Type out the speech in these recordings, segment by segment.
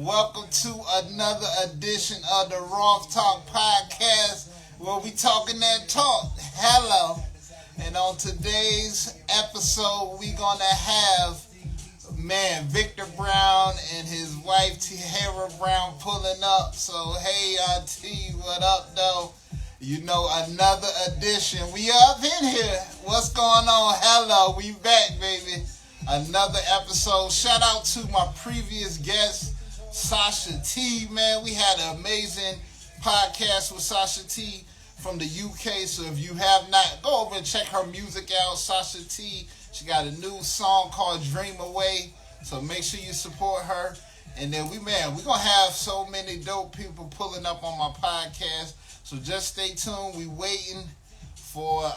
Welcome to another edition of the Roth Talk Podcast, where we talking that talk. Hello. And on today's episode, we gonna have Victor Brown and his wife Tahiera Brown pulling up. So hey, T, what up though? You know, another edition. We up in here. What's going on? Hello, we back, baby. Another episode. Shout out to my previous guest, Sasha T. Man, we had an amazing podcast with Sasha T from the UK. So if you have not, go over and check her music out. Sasha T. She got a new song called Dream Away. So make sure you support her. And then we gonna have so many dope people pulling up on my podcast. So just stay tuned. We waiting for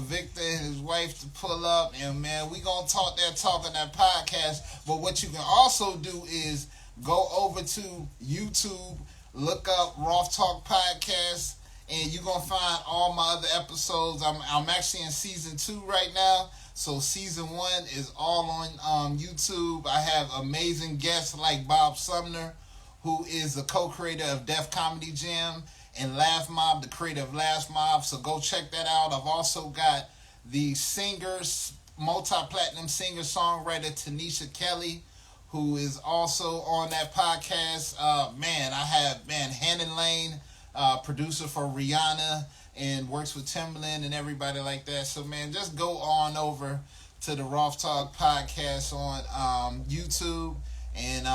Victor and his wife to pull up, and man, we gonna talk that talk on that podcast. But what you can also do is go over to YouTube, look up Roth Talk Podcast, and you're gonna find all my other episodes. I'm actually in season 2 right now, so season 1 is all on YouTube. I have amazing guests like Bob Sumner, who is the co-creator of Def Comedy Jam, and Laugh Mob, the creator of Laugh Mob. So go check that out. I've also got the multi-platinum singer-songwriter Tanisha Kelly, who is also on that podcast. I have Hannon Lane, producer for Rihanna, and works with Timbaland and everybody like that. So man, just go on over to the Roth Talk Podcast on YouTube. And,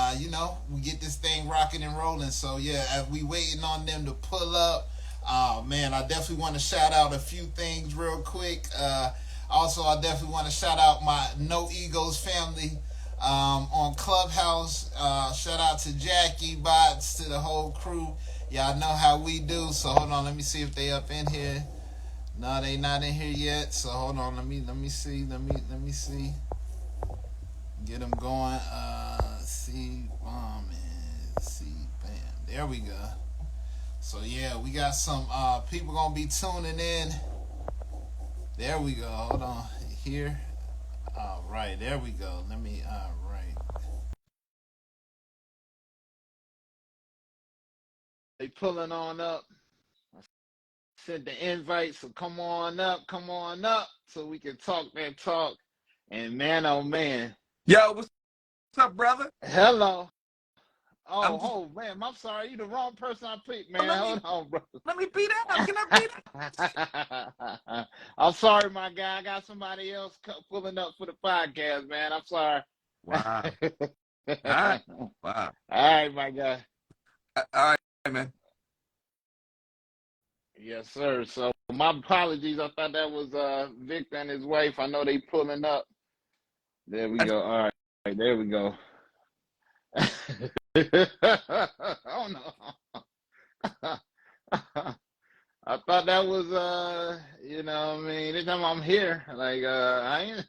we get this thing rocking and rolling. So, yeah, we waiting on them to pull up. I definitely want to shout out a few things real quick. Also, I definitely want to shout out my No Egos family on Clubhouse. Shout out to Jackie, Bots, to the whole crew. Y'all know how we do. So, hold on. Let me see if they up in here. No, they not in here yet. So, hold on. Let me see. Let me see. Get them going. See, bomb and see, bam. There we go. So yeah, we got some people gonna be tuning in. There we go. Hold on here. All right, there we go. Let me. All right. They pulling on up. I sent the invite, so come on up, so we can talk that talk. And man, oh man. Yo, what's up, brother? Hello. Man, I'm sorry. You the wrong person I picked, man. Hold on, bro. Let me beat out. Can I beat out? I'm sorry, my guy. I got somebody else pulling up for the podcast, man. I'm sorry. Wow. All right. Wow. All right, my guy. All right, man. Yes, sir. So my apologies. I thought that was Victor and his wife. I know they pulling up. There we go. All right. There we go. Oh no. I thought that was anytime I'm here, like I ain't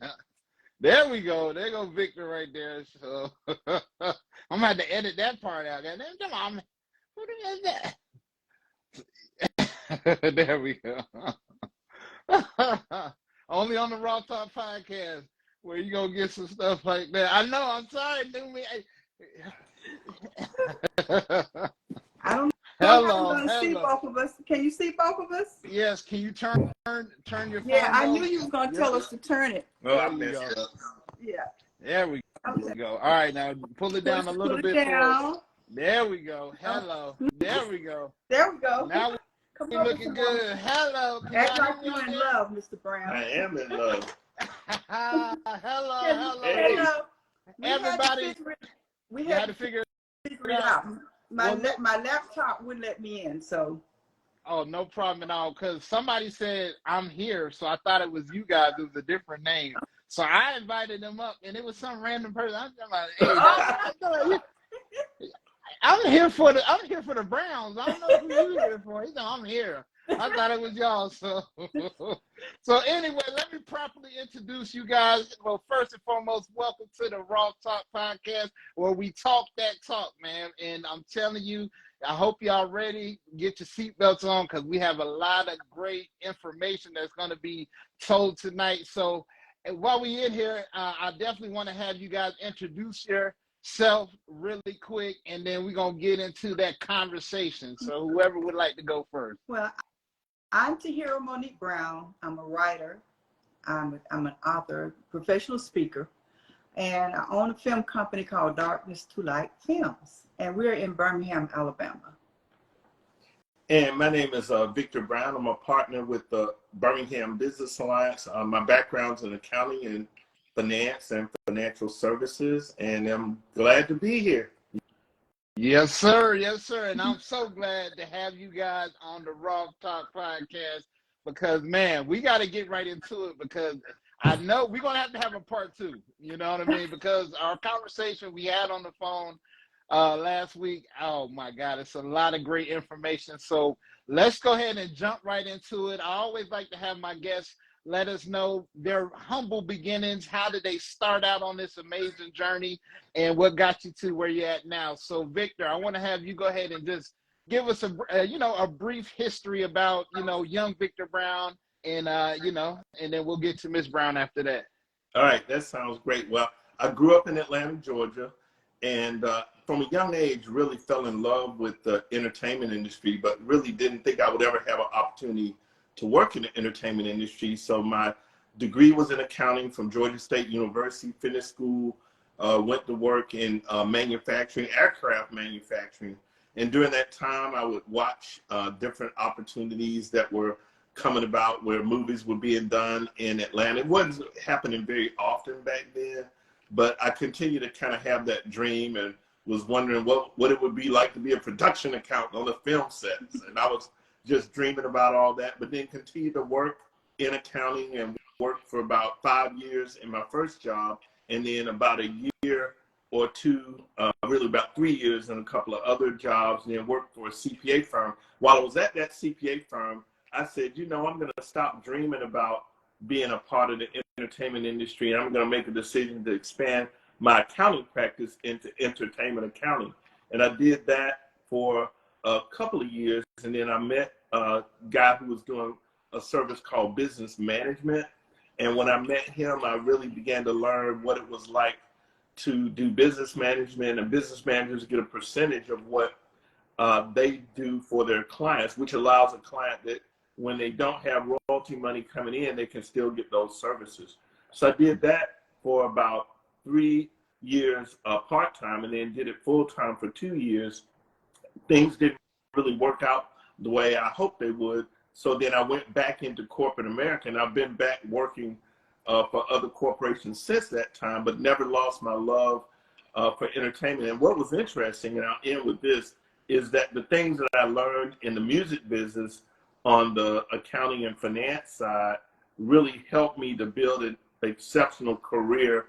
there we go. There go Victor right there. So I'm gonna have to edit that part out. Who is that? There we go. Only on the Raw Talk Podcast where you gonna get some stuff like that. I know, I'm sorry, I don't know hello, how you're gonna see both of us. Can you see both of us? Yes, can you turn your phone? Yeah, I knew you were gonna tell us to turn it. Oh, I messed up. Yeah. There we go. All right, now pull it down a little bit. There we go. Hello. There we go. There we go. Now we're looking good. Hello. Act like you're in love, Mr. Brown. I am in love. Hello. Hey. Everybody, we had to figure it out. My laptop wouldn't let me in, so. Oh, no problem at all. Because somebody said I'm here, so I thought it was you guys. It was a different name, so I invited them up, and it was some random person. I'm like, hey, I'm here for the Browns. I don't know who you're here for. He said, I'm here. I thought it was y'all. So anyway, let me properly introduce you guys. Well, first and foremost, welcome to the Raw Talk Podcast, where we talk that talk, man. And I'm telling you, I hope y'all ready. Get your seatbelts on, because we have a lot of great information that's going to be told tonight. So while we in here, I definitely want to have you guys introduce self really quick, and then we're going to get into that conversation. So whoever would like to go first. Well, I'm Tahiera Brown. I'm a writer. I'm an author, professional speaker, and I own a film company called Darkness to Light Films, and we're in Birmingham, Alabama. And my name is Victor Brown. I'm a partner with the Birmingham Business Alliance. My background's in accounting and finance and financial services, and I'm glad to be here. Yes, sir. Yes, sir. And I'm so glad to have you guys on the Roth Talk podcast because, man, we got to get right into it because I know we're going to have a part two. You know what I mean? Because our conversation we had on the phone last week, oh, my God, it's a lot of great information. So let's go ahead and jump right into it. I always like to have my guests let us know their humble beginnings. How did they start out on this amazing journey and what got you to where you're at now? So Victor, I want to have you go ahead and just give us a brief history about, young Victor Brown and, and then we'll get to Miss Brown after that. All right, that sounds great. Well, I grew up in Atlanta, Georgia, and from a young age really fell in love with the entertainment industry, but really didn't think I would ever have an opportunity to work in the entertainment industry. So my degree was in accounting from Georgia State University, finished school, went to work in manufacturing, aircraft manufacturing. And during that time, I would watch different opportunities that were coming about where movies were being done in Atlanta. It wasn't happening very often back then, but I continued to kind of have that dream and was wondering what it would be like to be a production accountant on the film sets. And I was just dreaming about all that, but then continued to work in accounting and worked for about 5 years in my first job. And then about a year or two, really about 3 years in a couple of other jobs, and then worked for a CPA firm. While I was at that CPA firm, I said, I'm going to stop dreaming about being a part of the entertainment industry, and I'm going to make a decision to expand my accounting practice into entertainment accounting. And I did that for a couple of years, and then I met a guy who was doing a service called business management. And when I met him, I really began to learn what it was like to do business management, and business managers get a percentage of what they do for their clients, which allows a client that when they don't have royalty money coming in, they can still get those services. So I did that for about 3 years part-time, and then did it full-time for 2 years. Things didn't really work out the way I hoped they would. So then I went back into corporate America, and I've been back working for other corporations since that time, but never lost my love for entertainment. And what was interesting, and I'll end with this, is that the things that I learned in the music business on the accounting and finance side really helped me to build an exceptional career,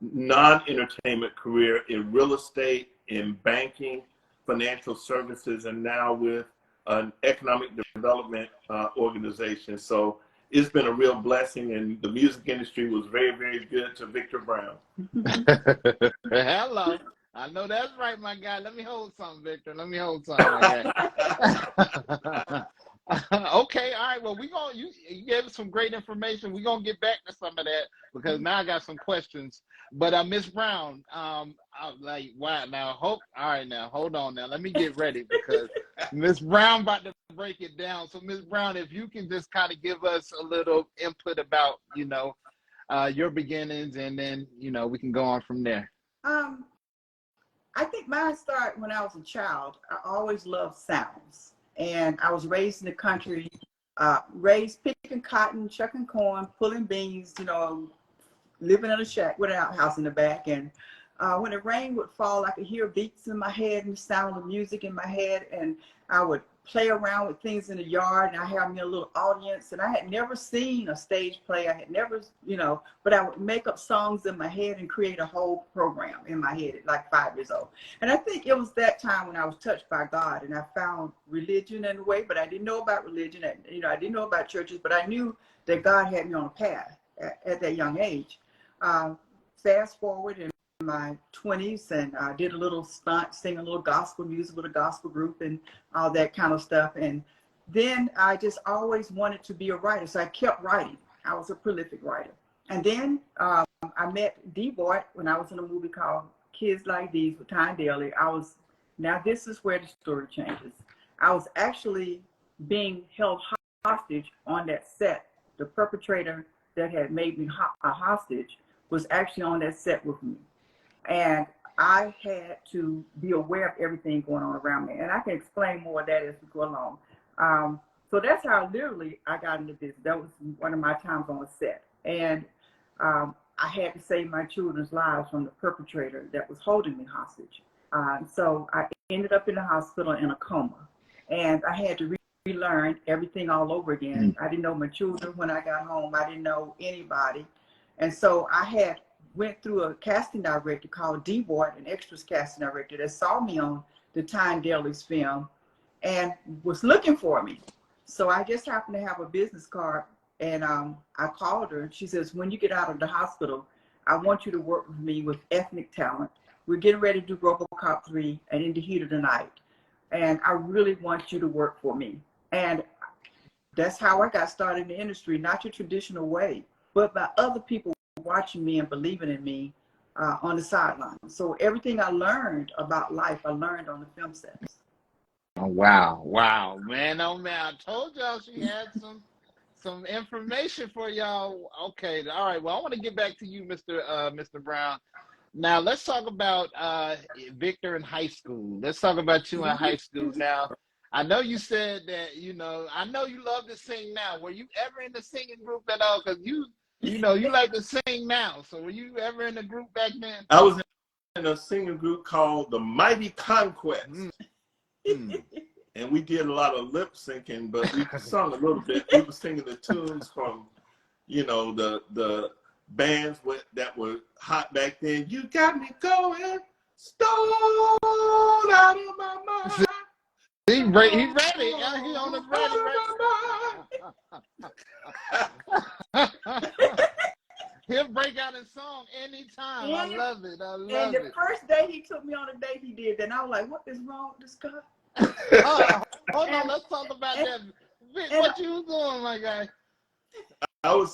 non-entertainment career in real estate, in banking, financial services, and now with an economic development organization. So it's been a real blessing, and the music industry was very, very good to Victor Brown. Hello. I know that's right, my guy. Let me hold something, Victor. Let me hold something, my guy. Okay, all right. Well, you gave us some great information. We're gonna get back to some of that because now I got some questions. But Miss Brown, I'm like, wow. Now, all right, now hold on. Now let me get ready because Miss Brown about to break it down. So, Miss Brown, if you can just kind of give us a little input about, your beginnings, and then we can go on from there. I think mine started when I was a child. I always loved sounds. And I was raised in the country, raised picking cotton, chucking corn, pulling beans, living in a shack with an outhouse in the back. And when the rain would fall, I could hear beats in my head and the sound of music in my head. And I would play around with things in the yard, and I had me a little audience. And I had never seen a stage play. I had never, but I would make up songs in my head and create a whole program in my head at like 5 years old. And I think it was that time when I was touched by God, and I found religion in a way, but I didn't know about religion. I didn't know about churches, but I knew that God had me on a path at that young age. Fast forward in my 20s, and I did a little stunt, sing a little gospel music with a gospel group and all that kind of stuff. And then I just always wanted to be a writer, so I kept writing. I was a prolific writer. And then I met D. Boyd when I was in a movie called Kids Like These with Tyne Daly, now this is where the story changes. I was actually being held hostage on that set. The perpetrator that had made me a hostage was actually on that set with me. And I had to be aware of everything going on around me. And I can explain more of that as we go along. So that's how literally I got into this. That was one of my times on the set. And I had to save my children's lives from the perpetrator that was holding me hostage. So I ended up in the hospital in a coma. And I had to relearn everything all over again. I didn't know my children when I got home. I didn't know anybody. And so I went through a casting director called D. Ward, an extras casting director that saw me on the Tyne Daly's film and was looking for me. So I just happened to have a business card, and I called her. She says, when you get out of the hospital, I want you to work with me with ethnic talent. We're getting ready to do RoboCop 3 and In the Heat of the Night. And I really want you to work for me. And that's how I got started in the industry, not your traditional way, but by other people watching me and believing in me on the sidelines. So everything I learned about life, I learned on the film sets. Oh, wow, man, oh man! I told y'all she had some information for y'all. Okay, all right. Well, I want to get back to you, Mr. Brown. Now let's talk about Victor in high school. Let's talk about you in high school. Now, I know you said that I know you love to sing now. Were you ever in the singing group at all? Because you like to sing now. So were you ever in a group back then? I was in a singing group called the Mighty Conquest. And we did a lot of lip syncing, but we sung a little bit. We were singing the tunes from, the bands that were hot back then. You got me going stone out of my mind. He ready. He on the ready. He'll break out a song anytime. I love it. And the first day he took me on a date, he did that. And I was like, what is wrong with this guy? Hold on, let's talk about that. Vic, what you was doing, my guy?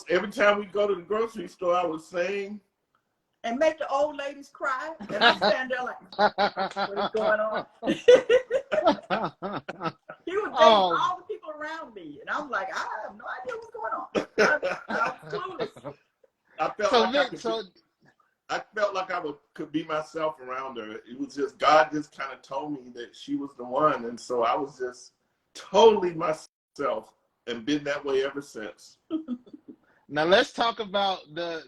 Every time we go to the grocery store, I would sing. And make the old ladies cry. And I stand there like, what is going on? He was dating all the people around me. And I'm like, I have no idea what's going on. I was clueless. I felt like I could be myself around her. It was just, God just kind of told me that she was the one. And so I was just totally myself and been that way ever since. Now let's talk about because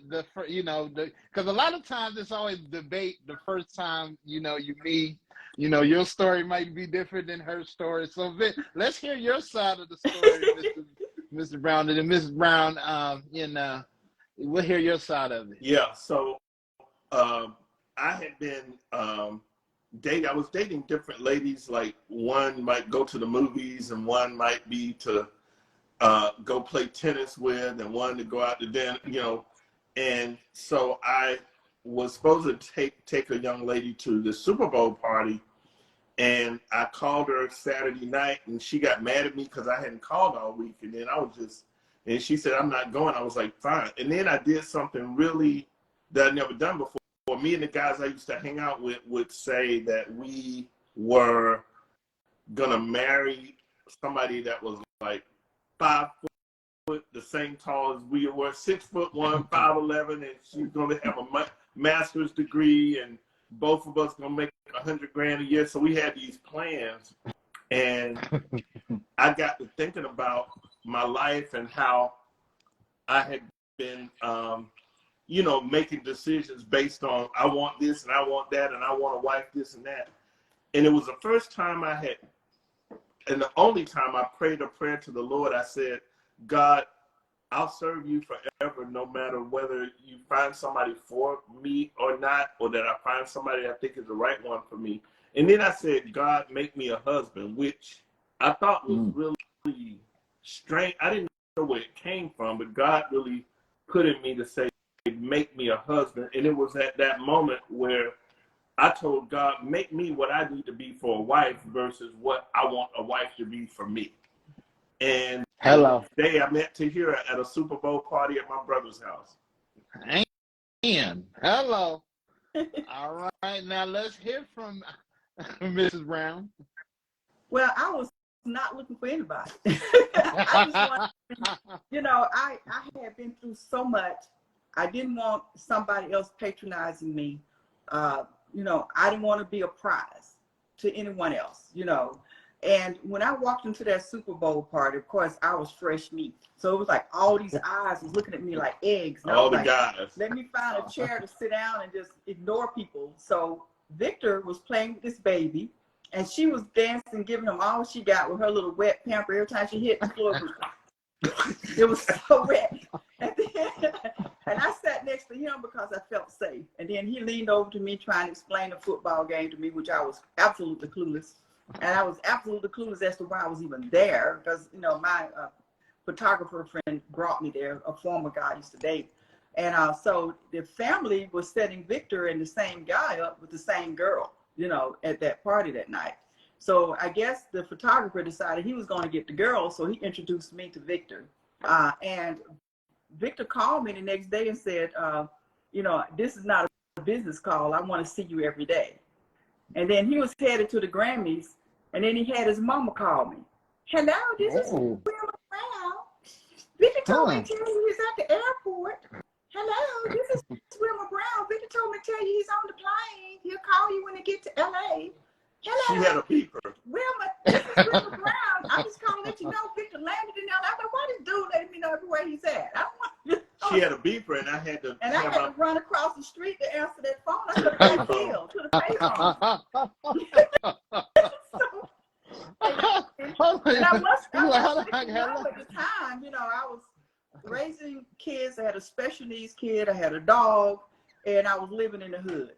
a lot of times it's always debate the first time, you meet, your story might be different than her story. So Vic, let's hear your side of the story, Mr. Brown. And then Mrs. Brown, we'll hear your side of it. Yeah. So I had been I was dating different ladies. Like one might go to the movies and one might be to go play tennis with, and one to go out to dinner, And so I was supposed to take a young lady to the Super Bowl party, and I called her Saturday night, and she got mad at me because I hadn't called all week. And then and she said, I'm not going. I was like, fine. And then I did something really that I'd never done before. Me and the guys I used to hang out with would say that we were gonna marry somebody that was like 5 foot, the same tall as we were, 6'1", 5'11", and she's gonna have a master's degree, and both of us gonna make $100,000 a year. So we had these plans, and I got to thinking about my life and how I had been, making decisions based on I want this and I want that and I want a wife this and that. And it was the first time and the only time I prayed a prayer to the Lord. I said, God, I'll serve you forever, no matter whether you find somebody for me or not, or that I find somebody I think is the right one for me. And then I said, God, make me a husband, which I thought was really strange. I didn't know where it came from, but God really put in me to say, make me a husband. And it was at that moment where I told God, make me what I need to be for a wife versus what I want a wife to be for me. And today I met Tahiera at a Super Bowl party at my brother's house. Man, hello. All right, now let's hear from Mrs. Brown. Well, I was not looking for anybody. I just wanted, I had been through so much. I didn't want somebody else patronizing me. I didn't want to be a prize to anyone else, And when I walked into that Super Bowl party, of course, I was fresh meat. So it was like all these eyes was looking at me like eggs. And All the like, guys. let me find a chair to sit down and just ignore people. So Victor was playing with this baby, and she was dancing, giving him all she got with her little wet pamper. Every time she hit the floor, it was so wet. And I sat next to him because I felt safe. And then he leaned over to me trying to explain a football game to me, which I was absolutely clueless. And I was absolutely clueless as to why I was even there because, my photographer friend brought me there, a former guy I used to date. And so the family was setting Victor and the same guy up with the same girl, at that party that night. So I guess the photographer decided he was going to get the girl, so he introduced me to Victor. And Victor called me the next day and said, this is not a business call. I want to see you every day. And then he was headed to the Grammys, and then he had his mama call me. Hello, this is Wilma Brown. Victor told me to tell you he's at the airport. Hello, this is Wilma Brown. Victor told me to tell you he's on the plane. He'll call you when they get to LA. Hello. She had a beeper. Wilma, this is Wilma Brown. I just called to let you know Victor landed in LA. I'm like, why this dude letting me know everywhere he's at? I don't want She had a beeper, and I had to. And I had to run across the street to answer that phone. I could have got killed to the payphone. And I was at the time, I was raising kids. I had a special needs kid. I had a dog, and I was living in the hood.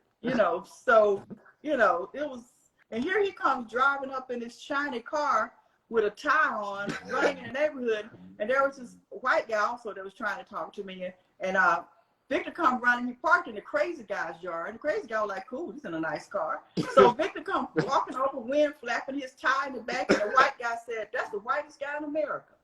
So it was. And here he comes driving up in this shiny car with a tie on, running in the neighborhood. And there was this white guy also that was trying to talk to me. And Victor come running. He parked in the crazy guy's yard. The crazy guy was like, cool, he's in a nice car. So Victor come walking over, wind flapping, his tie in the back. And the white guy said, that's the whitest guy in America.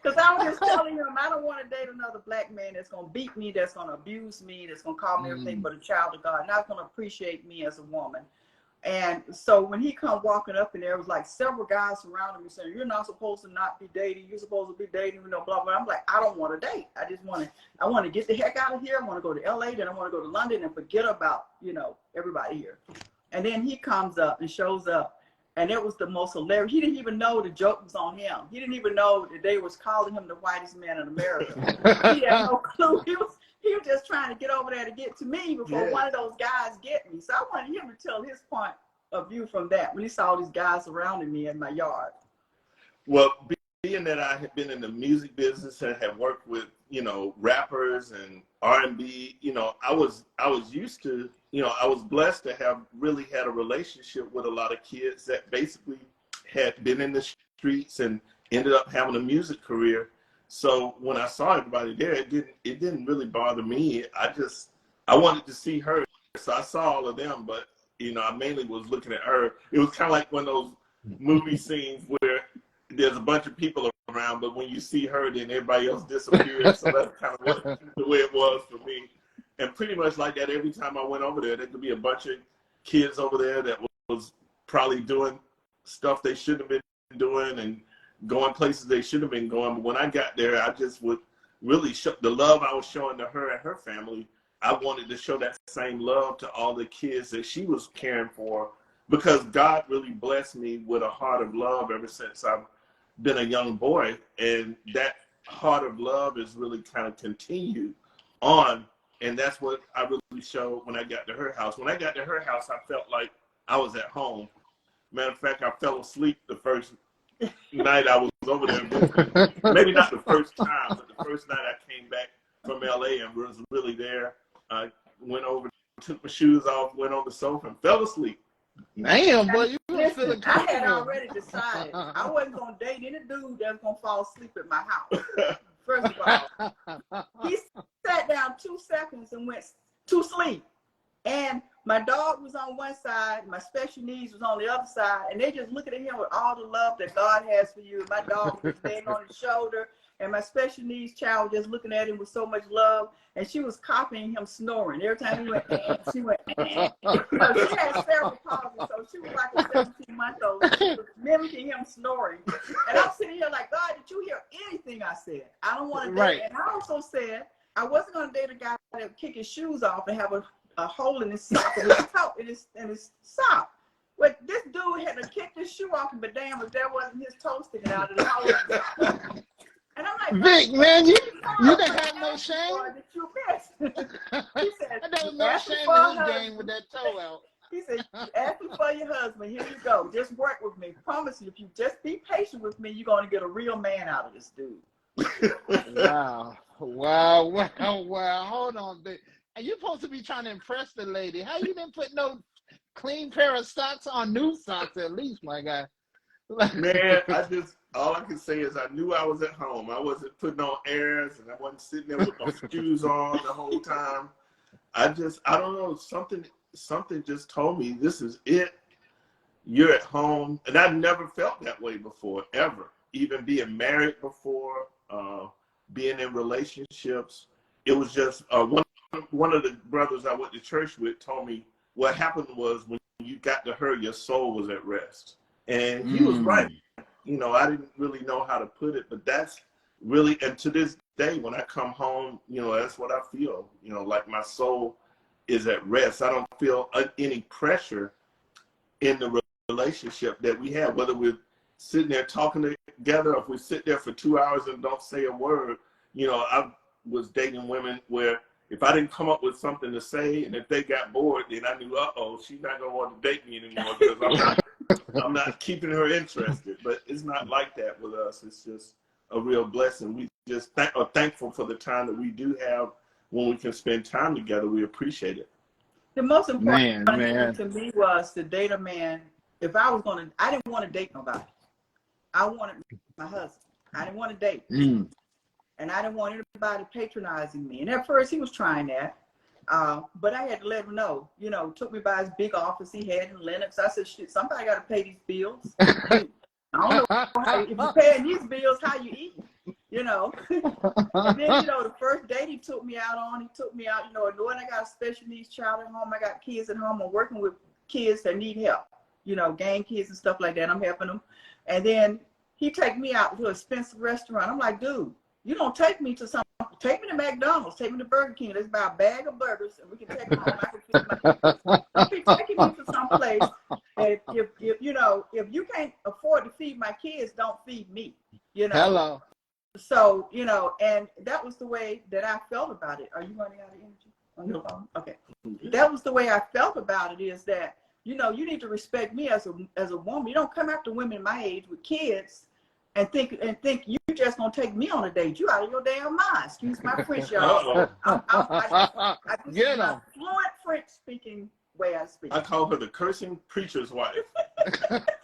Because I was just telling him, I don't want to date another black man that's going to beat me, that's going to abuse me, that's going to call me everything but a child of God, not going to appreciate me as a woman. And so when he come walking up, and there was like several guys surrounding me saying, you're not supposed to not be dating. You're supposed to be dating, blah, blah. I'm like, I don't want to date. I want to get the heck out of here. I want to go to LA, then I want to go to London and forget about, everybody here. And then he comes up and shows up. And it was the most hilarious. He didn't even know the joke was on him. He didn't even know that they was calling him the whitest man in America. He had no clue. He was just trying to get over there to get to me before one of those guys get me. So I wanted him to tell his point of view from that when he saw these guys surrounding me in my yard. Well, being that I had been in the music business and had worked with, rappers and R&B, I was used to, I was blessed to have really had a relationship with a lot of kids that basically had been in the streets and ended up having a music career. So when I saw everybody there, it didn't really bother me. I wanted to see her. So I saw all of them, but I mainly was looking at her. It was kind of like one of those movie scenes where there's a bunch of people around, but when you see her, then everybody else disappears. So that's kind of the way it was for me. And pretty much like that, every time I went over there could be a bunch of kids over there that was probably doing stuff they shouldn't have been doing and going places they should have been going. But when I got there, I just would really show the love I was showing to her and her family. I wanted to show that same love to all the kids that she was caring for, because God really blessed me with a heart of love ever since I've been a young boy. And that heart of love is really kind of continued on. And that's what I really showed when I got to her house. When I got to her house, I felt like I was at home. Matter of fact, I fell asleep the first night I was over there. Maybe not the first time, but the first night I came back from LA and was really there. I went over, took my shoes off, went on the sofa and fell asleep. Damn, boy, you was feeling I had already decided I wasn't going to date any dude that was going to fall asleep at my house. First of all, he sat down 2 seconds and went to sleep. And my dog was on one side, my special needs was on the other side, and they just looking at him with all the love that God has for you. My dog was laying on his shoulder, and my special needs child was just looking at him with so much love, and she was copying him snoring. Every time he went, she went, you know, she had cerebral palsy, so she was like a 17-month-old. She was mimicking him snoring. And I'm sitting here like, God, did you hear anything I said? I don't want to date. Right. And I also said I wasn't going to date a guy that would kick his shoes off and have a hole in his sock, in his sock. But this dude had to kick his shoe off, but damn, if that wasn't his toe sticking out of the hole in his sock. And I'm like, Vic, man, you didn't have no shame. That you missed. He said, There was no shame in this game with that toe out. He said, you ask me for your husband. Here you go. Just work with me. Promise you, if you just be patient with me, you're going to get a real man out of this dude. Wow. Hold on, Vic. And you're supposed to be trying to impress the lady. How you didn't put no clean pair of socks on, new socks at least, my guy? Man, all I can say is I knew I was at home. I wasn't putting on airs, and I wasn't sitting there with my shoes on the whole time. I don't know, something just told me this is it. You're at home. And I've never felt that way before, ever. Even being married before, being in relationships. It was just one of the brothers I went to church with told me what happened was when you got to her, your soul was at rest. And he was right. You know, I didn't really know how to put it, but that's really, and to this day, when I come home, you know, that's what I feel, you know, like my soul is at rest. I don't feel any pressure in the relationship that we have, whether we're sitting there talking together, or if we sit there for 2 hours and don't say a word. You know, I was dating women where if I didn't come up with something to say, and if they got bored, then I knew, she's not going to want to date me anymore because I'm not keeping her interested. But it's not like that with us. It's just a real blessing. We just are thankful for the time that we do have when we can spend time together. We appreciate it. The most important thing to me was to date a man. If I was going to, I didn't want to date nobody. I wanted my husband. I didn't want to date. And I didn't want anybody patronizing me. And at first he was trying that. But I had to let him know, you know, took me by his big office he had in Lenox. I said, shit, somebody got to pay these bills. I don't know if you're paying these bills, how you eat, you know. And then, you know, the first date he took me out, you know, knowing I got a special needs child at home, I got kids at home, I'm working with kids that need help, you know, gang kids and stuff like that. I'm helping them. And then he take me out to an expensive restaurant. I'm like, dude, you don't take me to take me to McDonald's, take me to Burger King. Let's buy a bag of burgers and we can take them home. I can feed my kids. Don't be taking me to some place. And if you know, if you can't afford to feed my kids, don't feed me. You know. Hello. So, you know, and that was the way that I felt about it. Are you running out of energy on your phone? Okay. That was the way I felt about it, is that, you know, you need to respect me as a woman. You don't come after women my age with kids and think you just gonna take me on a date. You out of your damn mind. Excuse my French, y'all. I just my fluent French speaking way I speak. I call her the cursing preacher's wife.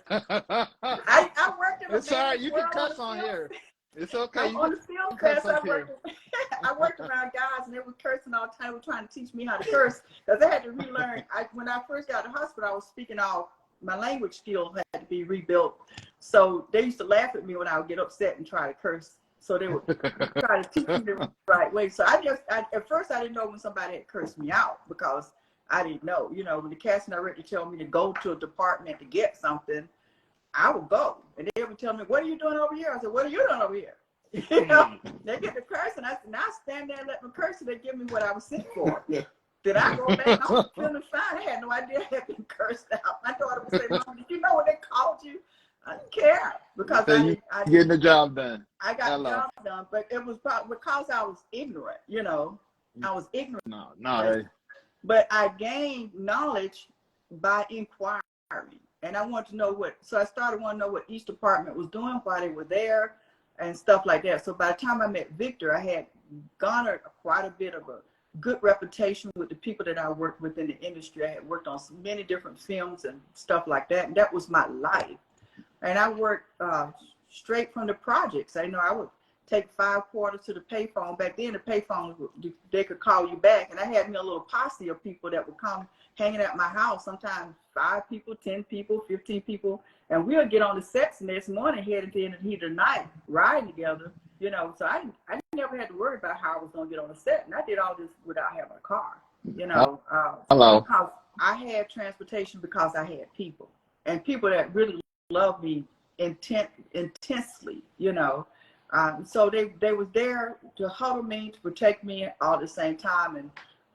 I worked in a It's all right, you can cuss on here. It's okay. On the film class, I worked around guys and they were cursing all the time. They were trying to teach me how to curse because I had to relearn. When I first got to the hospital, I was speaking all my language skills had to be rebuilt. So they used to laugh at me when I would get upset and try to curse. So they would try to teach me the right way. So at first I didn't know when somebody had cursed me out because I didn't know. You know, when the casting director told me to go to a department to get something, I would go. And they would tell me, what are you doing over here? I said, what are you doing over here? You know, they get the curse and I said, now I stand there and let them curse and they give me what I was sent for. Did I go back? I was feeling fine. I had no idea I had been cursed out. My daughter would say, Mom, did you know when they called you? I didn't care because I getting the job done. I got the job done, but it was probably because I was ignorant, you know. I was ignorant. No. But I gained knowledge by inquiring. And I wanted to know so I started wanting to know what each department was doing, why they were there, and stuff like that. So by the time I met Victor, I had garnered quite a bit of a good reputation with the people that I worked with in the industry. I had worked on many different films and stuff like that, and that was my life. And I worked straight from the projects. I know I would take 5 quarters to the payphone. Back then, the payphone, they could call you back, and I had me a little posse of people that would come hanging at my house, sometimes 5 people, 10 people, 15 people, and we'll get on the sets the next morning, heading to the heat of the night, riding together, you know, so I never had to worry about how I was going to get on the set. And I did all this without having a car, you know, Hello. because I had transportation because I had people, and people that really loved me intensely, you know. So they was there to huddle me, to protect me all at the same time. And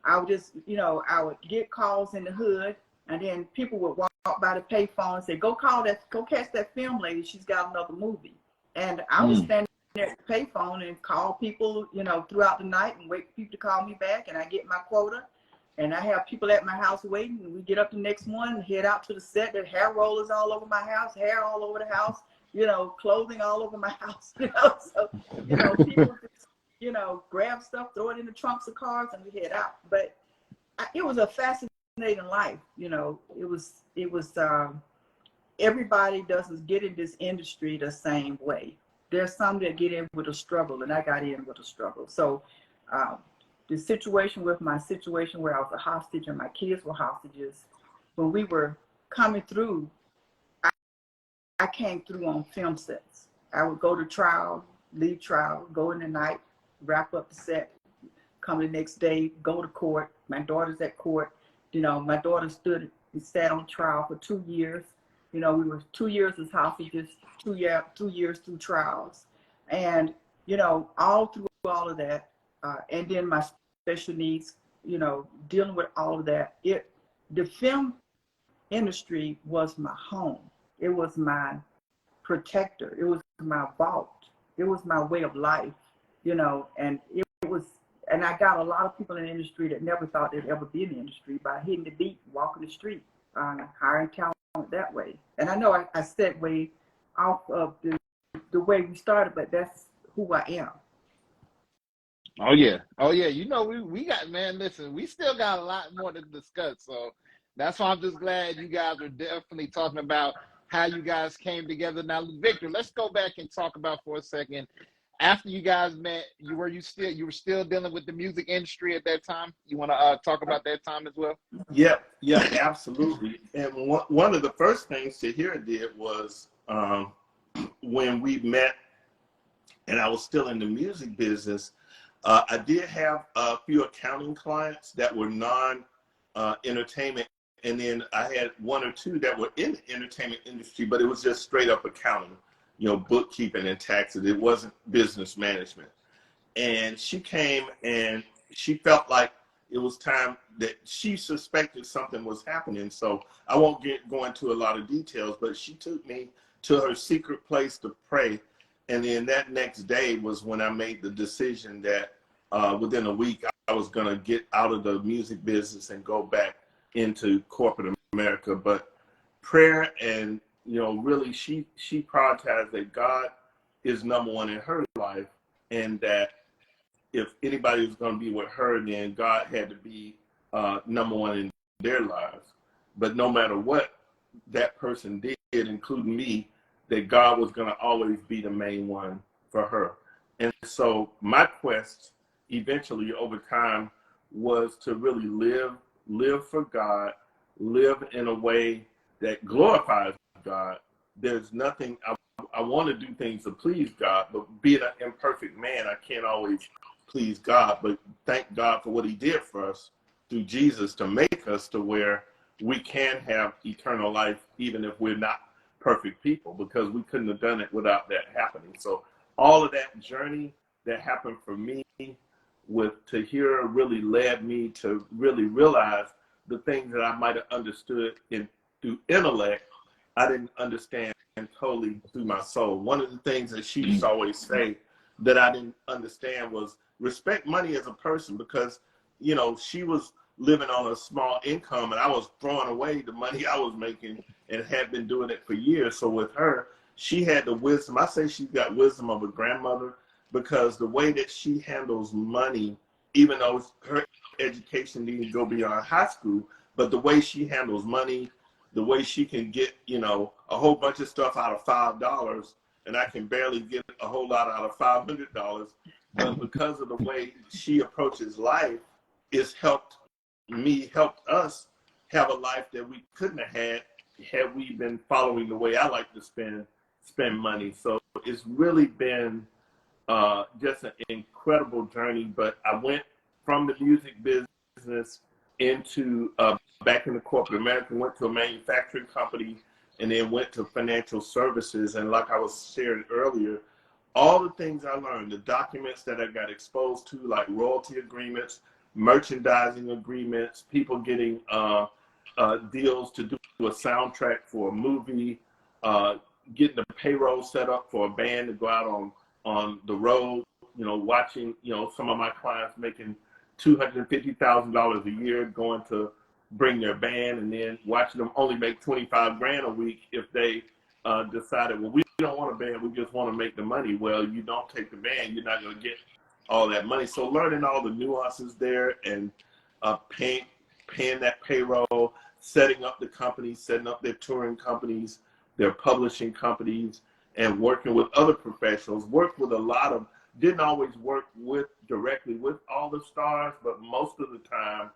I would just, you know, I would get calls in the hood, and then people would walk by the payphone and say, go catch that film lady. She's got another movie. And I was standing there at the payphone and call people, you know, throughout the night and wait for people to call me back. And I get my quota. And I have people at my house waiting. And we get up the next morning and head out to the set. There are hair rollers all over my house, hair all over the house, you know, clothing all over my house, you know. So, you know, people just, you know, grab stuff, throw it in the trunks of cars, and we head out. But it was a fascinating life, you know. It was everybody doesn't get in this industry the same way. There's some that get in with a struggle, and I got in with a struggle. So the situation where I was a hostage and my kids were hostages, when we were coming through, I came through on film sets. I would go to trial, leave trial, go in the night, wrap up the set, come the next day, go to court. My daughter's at court. You know, my daughter sat on trial for 2 years. You know, we were 2 years as hostages, 2 years through trials. And, you know, all through all of that, and then my special needs, you know, dealing with all of that. The film industry was my home. It was my protector. It was my vault. It was my way of life, you know, and and I got a lot of people in the industry that never thought they'd ever be in the industry by hitting the beat, walking the street, hiring talent that way. And I know I segue off of the way we started, but that's who I am. Oh yeah. You know, we got, man, listen, we still got a lot more to discuss. So that's why I'm just glad you guys are definitely talking about how you guys came together. Now, Victor, let's go back and talk about for a second. After you guys met, you were still dealing with the music industry at that time? You want to talk about that time as well? Yeah, absolutely. And one of the first things Tahiera did was when we met, and I was still in the music business. I did have a few accounting clients that were non-entertainment, and then I had one or two that were in the entertainment industry, but it was just straight up accounting, you know, bookkeeping and taxes. It wasn't business management. And she came and she felt like it was time that she suspected something was happening. So I won't go into a lot of details, but she took me to her secret place to pray. And then that next day was when I made the decision that within a week I was going to get out of the music business and go back into corporate America. But prayer and, you know, really she prioritized that God is number one in her life, and that if anybody was going to be with her, then God had to be number one in their lives. But no matter what that person did, including me, that God was going to always be the main one for her. And so my quest eventually over time was to really live for God, live in a way that glorifies God. There's nothing, I want to do things to please God, but being an imperfect man, I can't always please God. But thank God for what he did for us through Jesus to make us to where we can have eternal life, even if we're not perfect people, because we couldn't have done it without that happening. So all of that journey that happened for me with Tahiera really led me to really realize the things that I might have understood through intellect, I didn't understand totally through my soul. One of the things that she used to always say that I didn't understand was respect money as a person, because, you know, she was living on a small income and I was throwing away the money I was making and had been doing it for years. So with her, she had the wisdom. I say she's got wisdom of a grandmother, because the way that she handles money, even though her education didn't go beyond high school, but the way she handles money, the way she can get, you know, a whole bunch of stuff out of $5, and I can barely get a whole lot out of $500. But because of the way she approaches life, it's helped us have a life that we couldn't have had we been following the way I like to spend money. So it's really been just an incredible journey. But I went from the music business into back into corporate America, went to a manufacturing company, and then went to financial services. And like I was sharing earlier, all the things I learned, the documents that I got exposed to, like royalty agreements, merchandising agreements, people getting deals to do a soundtrack for a movie, getting the payroll set up for a band to go out on the road, you know, watching, you know, some of my clients making $250,000 a year going to bring their band, and then watching them only make 25 grand a week if they decided, well, we don't want a band, we just want to make the money. Well, you don't take the band, you're not going to get all that money. So learning all the nuances there, and paying that payroll, setting up the companies, setting up their touring companies, their publishing companies, and working with other professionals. Worked with a lot of, didn't always work directly with all the stars, but most of the time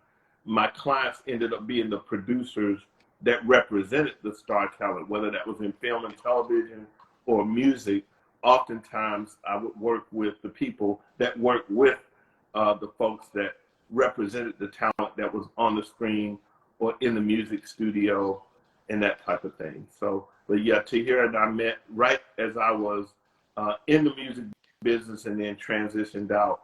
my clients ended up being the producers that represented the star talent, whether that was in film and television or music. Oftentimes I would work with the people that worked with the folks that represented the talent that was on the screen or in the music studio and that type of thing. So, but yeah, Tahiera and I met right as I was in the music business, and then transitioned out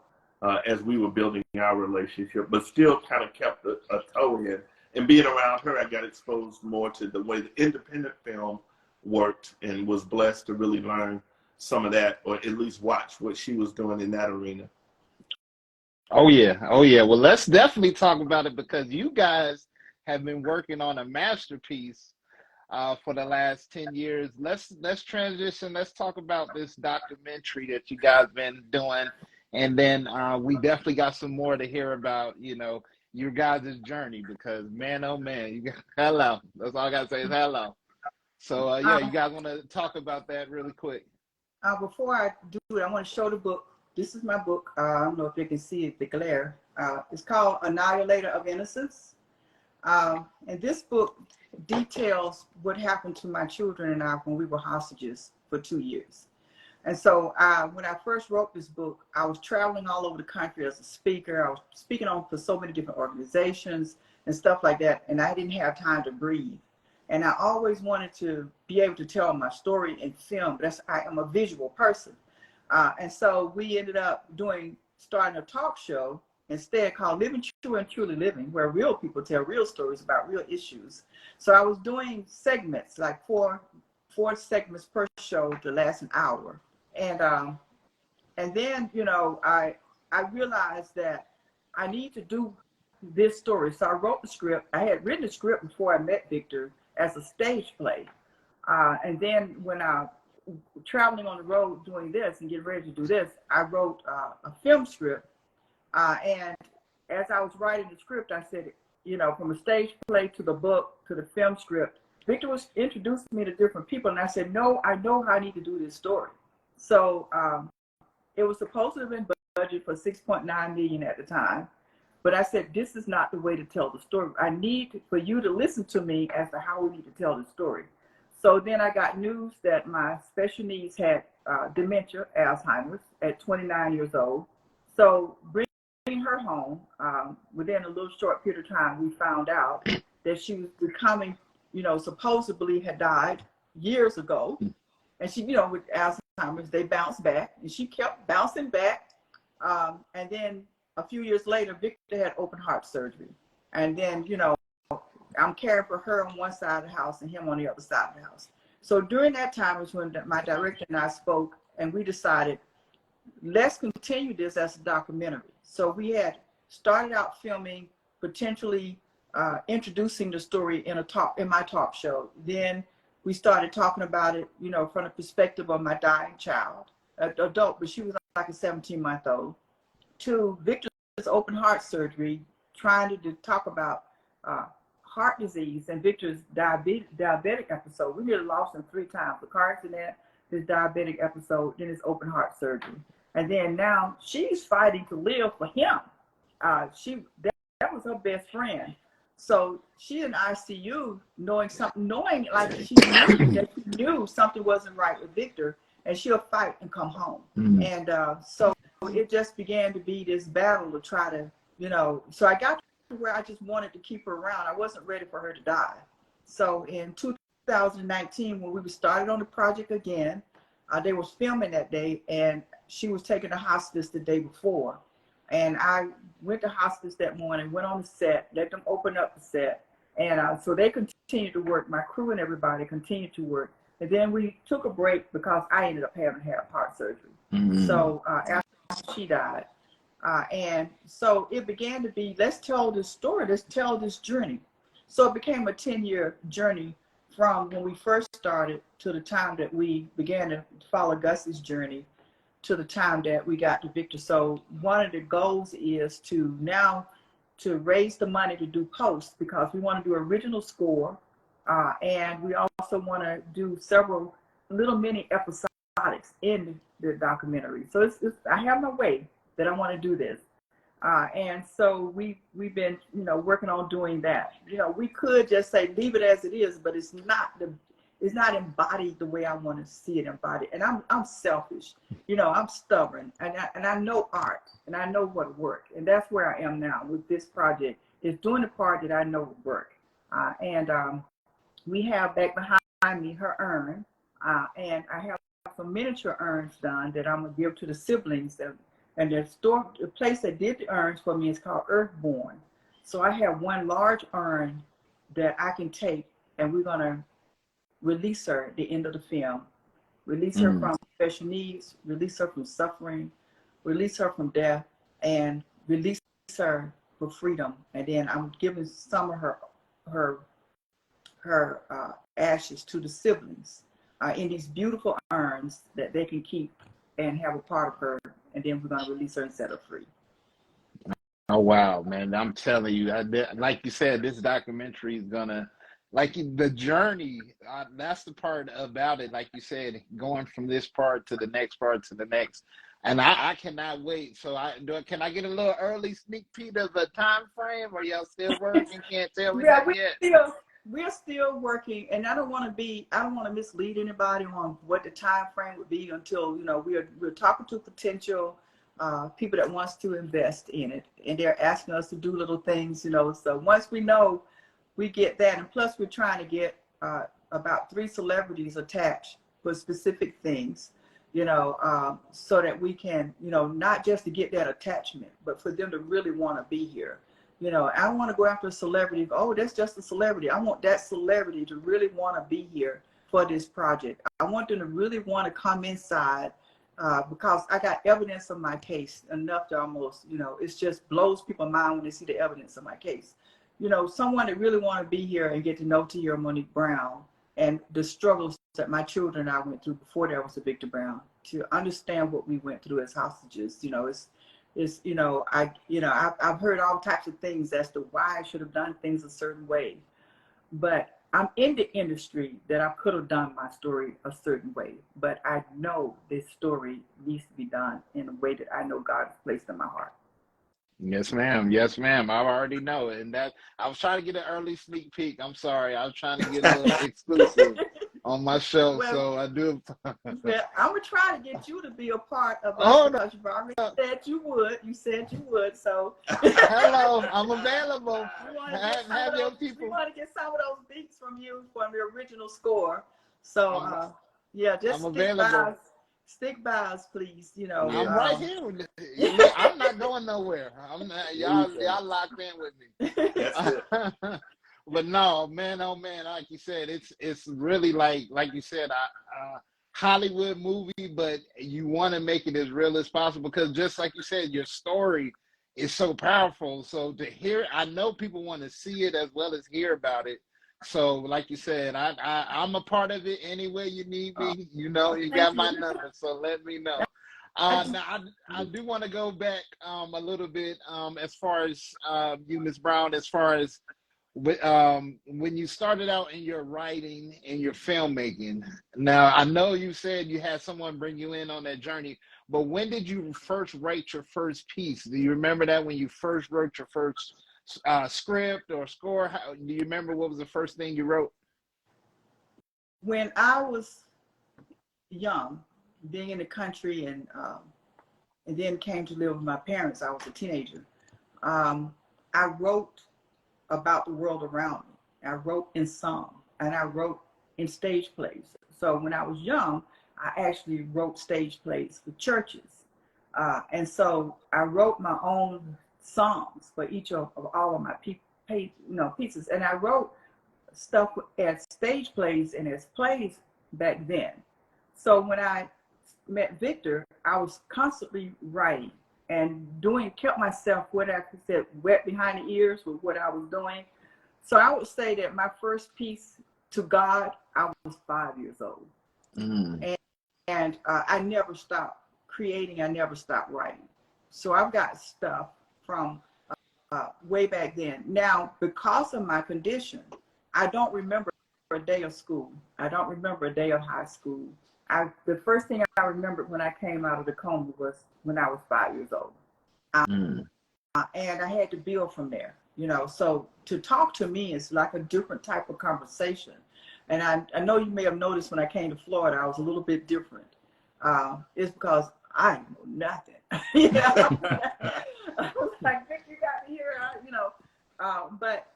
as we were building our relationship, but still kind of kept a toe in. And being around her, I got exposed more to the way the independent film worked, and was blessed to really learn some of that, or at least watch what she was doing in that arena. Oh yeah, oh yeah. Well, let's definitely talk about it, because you guys have been working on a masterpiece for the last 10 years. Let's transition. Let's talk about this documentary that you guys been doing, and then we definitely got some more to hear about, you know, your guys' journey, because man, oh man, you got, hello. That's all I gotta say is hello. So yeah, you guys want to talk about that really quick? Before I do it, I want to show the book. This is my book. I don't know if you can see it, the glare. It's called Annihilator of Innocence. And this book details what happened to my children and I when we were hostages for 2 years. And so when I first wrote this book, I was traveling all over the country as a speaker. I was speaking on for so many different organizations and stuff like that, and I didn't have time to breathe. And I always wanted to be able to tell my story in film. I am a visual person. And so we ended up starting a talk show instead, called Living True and Truly Living, where real people tell real stories about real issues. So I was doing segments, like four segments per show to last an hour. And then, you know, I realized that I need to do this story. So I wrote the script. I had written the script before I met Victor as a stage play. And then when I traveling on the road doing this and getting ready to do this, I wrote a film script. And as I was writing the script, I said, you know, from a stage play to the book to the film script, Victor was introducing me to different people. And I said, no, I know how I need to do this story. So it was supposed to have been budgeted for $6.9 million at the time. But I said, this is not the way to tell the story. I need for you to listen to me as to how we need to tell the story. So then I got news that my special needs had dementia, Alzheimer's, at 29 years old. So bringing her home, within a little short period of time, we found out that she was becoming, you know, supposedly had died years ago. And she, you know, with Alzheimer's, they bounce back, and she kept bouncing back. And then a few years later, Victor had open heart surgery. And then, you know, I'm caring for her on one side of the house and him on the other side of the house. So during that time was when my director and I spoke, and we decided, let's continue this as a documentary. So we had started out filming, potentially introducing the story in my talk show. Then we started talking about it, you know, from the perspective of my dying child, adult, but she was like a 17-month-old, to Victor's open heart surgery, trying to talk about heart disease and Victor's diabetic episode. We nearly lost him 3 times: the car accident, his diabetic episode, then his open heart surgery. And then now she's fighting to live for him. That was her best friend. So she in ICU, knowing like she knew that she knew something wasn't right with Victor. and she'll fight and come home. Mm. And so it just began to be this battle to try to, you know, so I got to where I just wanted to keep her around. I wasn't ready for her to die. So in 2019, when we started on the project again, they was filming that day, and she was taken to hospice the day before. And I went to hospice that morning, went on the set, let them open up the set. And so they continued to work. My crew and everybody continued to work. And then we took a break because I ended up having to have heart surgery. Mm. So after she died. And so it began to be, let's tell this story, let's tell this journey. So it became a 10-year journey from when we first started to the time that we began to follow Gus's journey to the time that we got to Victor. So one of the goals is to now to raise the money to do posts, because we want to do original score, and we also want to do several little mini episodics in the documentary. So I have no way that I want to do this. And so we've been, you know, working on doing that. You know, we could just say leave it as it is, but it's not embodied the way I want to see it embodied. And I'm selfish, you know, I'm stubborn, and I know art, and I know what work, and that's where I am now with this project, is doing the part that I know would work. And we have back behind me her urn, and I have some miniature urns done that I'm gonna give to the siblings. And the place that did the urns for me is called Earthborn. So I have one large urn that I can take, and we're gonna release her at the end of the film. Release her from special needs, release her from suffering, release her from death, and release her for freedom. And then I'm giving some of her ashes to the siblings in these beautiful urns that they can keep and have a part of her. And then we're going to release her and set her free. Oh, wow, man. I'm telling you, like you said, this documentary is going to, like the journey, that's the part about it. Like you said, going from this part to the next part to the next. And I cannot wait. So can I get a little early sneak peek of a time frame? Or y'all still working? Can't tell me that yet? We're still working, and I don't want to mislead anybody on what the time frame would be until, you know, we're talking to potential people that wants to invest in it, and they're asking us to do little things, you know. So once we know, we get that, and plus we're trying to get about 3 celebrities attached for specific things, you know, so that we can, you know, not just to get that attachment, but for them to really want to be here. You know, I don't want to go after a celebrity. Oh, that's just a celebrity. I want that celebrity to really want to be here for this project. I want them to really want to come inside because I got evidence of my case enough to almost, you know, it just blows people's mind when they see the evidence of my case. You know, someone that really want to be here and get to know Tahiera Brown and the struggles that my children and I went through before there was a Victor Brown, to understand what we went through as hostages. You know, you know, I've heard all types of things as to why I should have done things a certain way, but I'm in the industry that I could have done my story a certain way, but I know this story needs to be done in a way that I know God has placed in my heart. Yes, ma'am. Yes, ma'am. I already know it. And that I was trying to get an early sneak peek. I'm sorry. I was trying to get a little exclusive on my show. Well, so I do. Well, I'm going to try to get you to be a part of it, Oh, because you've already said you would. You said you would. So hello. I'm available. We want Have your people. We want to get some of those beats from you from the original score. So yeah, just stick by us, please. You know, I'm right here. I'm not going nowhere. Y'all locked in with me. That's it. But no, man, oh man, like you said, it's really like you said, Hollywood movie, but you want to make it as real as possible, because just like you said, your story is so powerful. So to hear, I know people want to see it as well as hear about it. So like you said, I'm a part of it any way you need me. You know, you got my number, so let me know. Now I do want to go back a little bit as far as you, Ms. Brown, as far as when you started out in your writing and your filmmaking. Now I know you said you had someone bring you in on that journey, but when did you first write your first piece? Do you remember that, when you first wrote your first script or score? Do you remember what was the first thing you wrote? When I was young, being in the country and then came to live with my parents. I was a teenager. I wrote about the world around me. I wrote in song, and I wrote in stage plays. So when I was young, I actually wrote stage plays for churches. And so I wrote my own songs for each of all of my pieces. And I wrote stuff as stage plays and as plays back then. So when I met Victor, I was constantly writing and kept myself, what I said, wet behind the ears with what I was doing. So I would say that my first piece to God, I was 5 years old. And I never stopped creating. I never stopped writing. So I've got stuff from way back then. Now, because of my condition, I don't remember a day of school. I don't remember a day of high school. The first thing I remembered when I came out of the coma was when I was 5 years old. And I had to build from there, you know. So to talk to me is like a different type of conversation. And I know you may have noticed when I came to Florida, I was a little bit different. It's because I know nothing. You know? I was like, Vic, you got me here, you know. But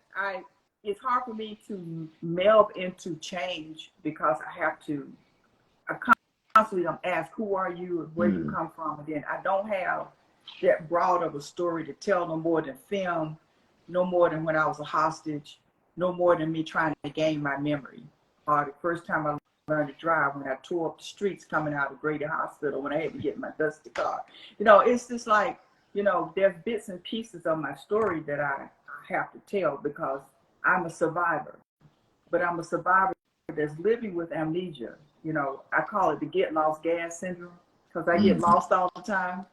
it's hard for me to meld into change because I constantly I'm asked, who are you and where you come from? And then I don't have that broad of a story to tell, no more than film, no more than when I was a hostage, no more than me trying to gain my memory. Or the first time I learned to drive, when I tore up the streets coming out of Grady Hospital when I had to get in my dusty car. You know, it's just like, you know, there's bits and pieces of my story that I have to tell because I'm a survivor. But I'm a survivor that's living with amnesia. You know, I call it the get lost gas syndrome because I get lost all the time.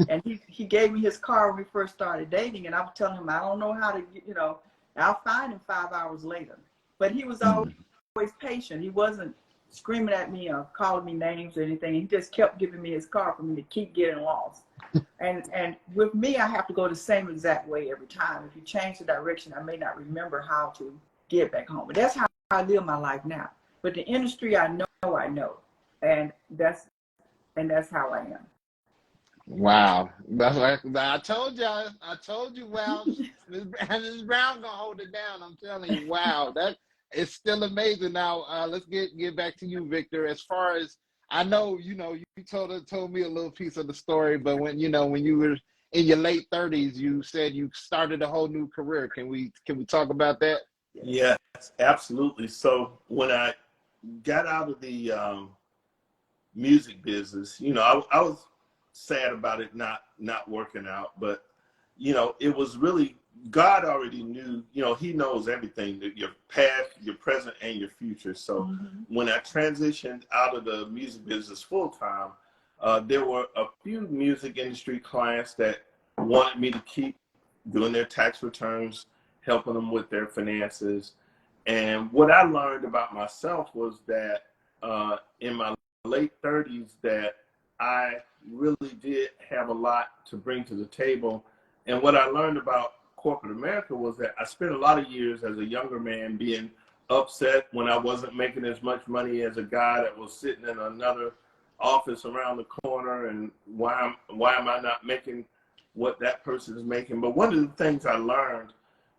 And he gave me his car when we first started dating, and I was telling him I don't know how to get, you know, I'll find him 5 hours later. But he was always patient. He wasn't screaming at me or calling me names or anything. He just kept giving me his car for me to keep getting lost. And with me, I have to go the same exact way every time. If you change the direction, I may not remember how to get back home. But that's how I live my life now. But the industry, I know, and that's how I am. Wow, that's like I told y'all. I told you. Wow, Ms. Brown gonna hold it down. I'm telling you. Wow, that is still amazing. Now let's get back to you, Victor. As far as I know, you know, you told me a little piece of the story, but when you were in your late 30s, you said you started a whole new career. Can we talk about that? Yes, absolutely. So when I got out of the music business, you know, I was sad about it not working out, but you know, it was really, God already knew, you know, he knows everything, your past, your present, and your future. So when I transitioned out of the music business full time, there were a few music industry clients that wanted me to keep doing their tax returns, helping them with their finances. And what I learned about myself was that in my late 30s that I really did have a lot to bring to the table. And what I learned about corporate America was that I spent a lot of years as a younger man being upset when I wasn't making as much money as a guy that was sitting in another office around the corner, and why am I not making what that person is making? But one of the things I learned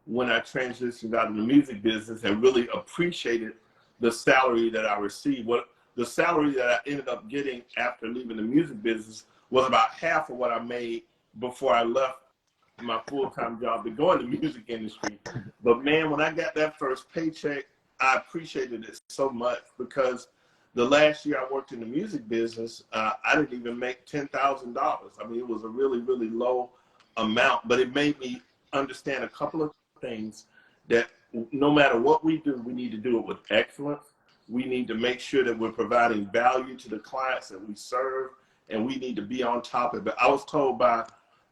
when I transitioned out of the music business and really appreciated the salary that I received, the salary that I ended up getting after leaving the music business was about half of what I made before I left my full-time job to go in the music industry. But man, when I got that first paycheck, I appreciated it so much because the last year I worked in the music business, I didn't even make $10,000. I mean, it was a really, really low amount, but it made me understand a couple of things, that no matter what we do, we need to do it with excellence. We need to make sure that we're providing value to the clients that we serve, and we need to be on top of it. I was told by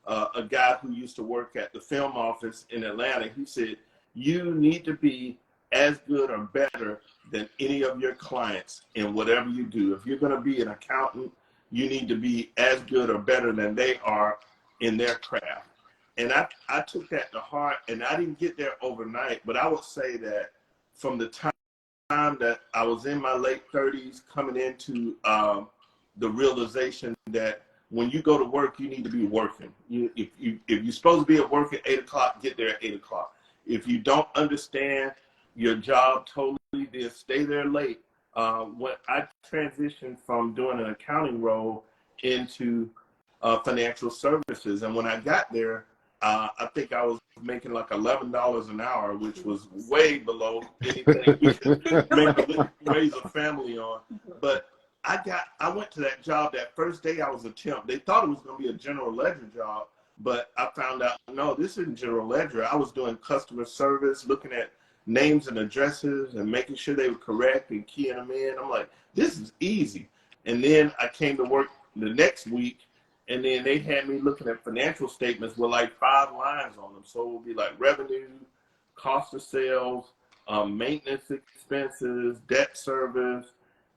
a guy who used to work at the film office in Atlanta, he said, you need to be as good or better than any of your clients in whatever you do. If you're going to be an accountant, you need to be as good or better than they are in their craft. And I took that to heart, and I didn't get there overnight, but I would say that from the time that I was in my late 30s coming into the realization that when you go to work, you need to be working. If you're supposed to be at work at 8 o'clock, get there at 8 o'clock. If you don't understand your job totally, then stay there late. When I transitioned from doing an accounting role into financial services, and when I got there, I think I was making like $11 an hour, which was way below anything we could make to raise a family on. But I went to that job that first day I was a temp. They thought it was going to be a general ledger job, but I found out, no, this isn't general ledger. I was doing customer service, looking at names and addresses and making sure they were correct and keying them in. I'm like, this is easy. And then I came to work the next week, and then they had me looking at financial statements with like 5 lines on them. So it would be like revenue, cost of sales, maintenance expenses, debt service,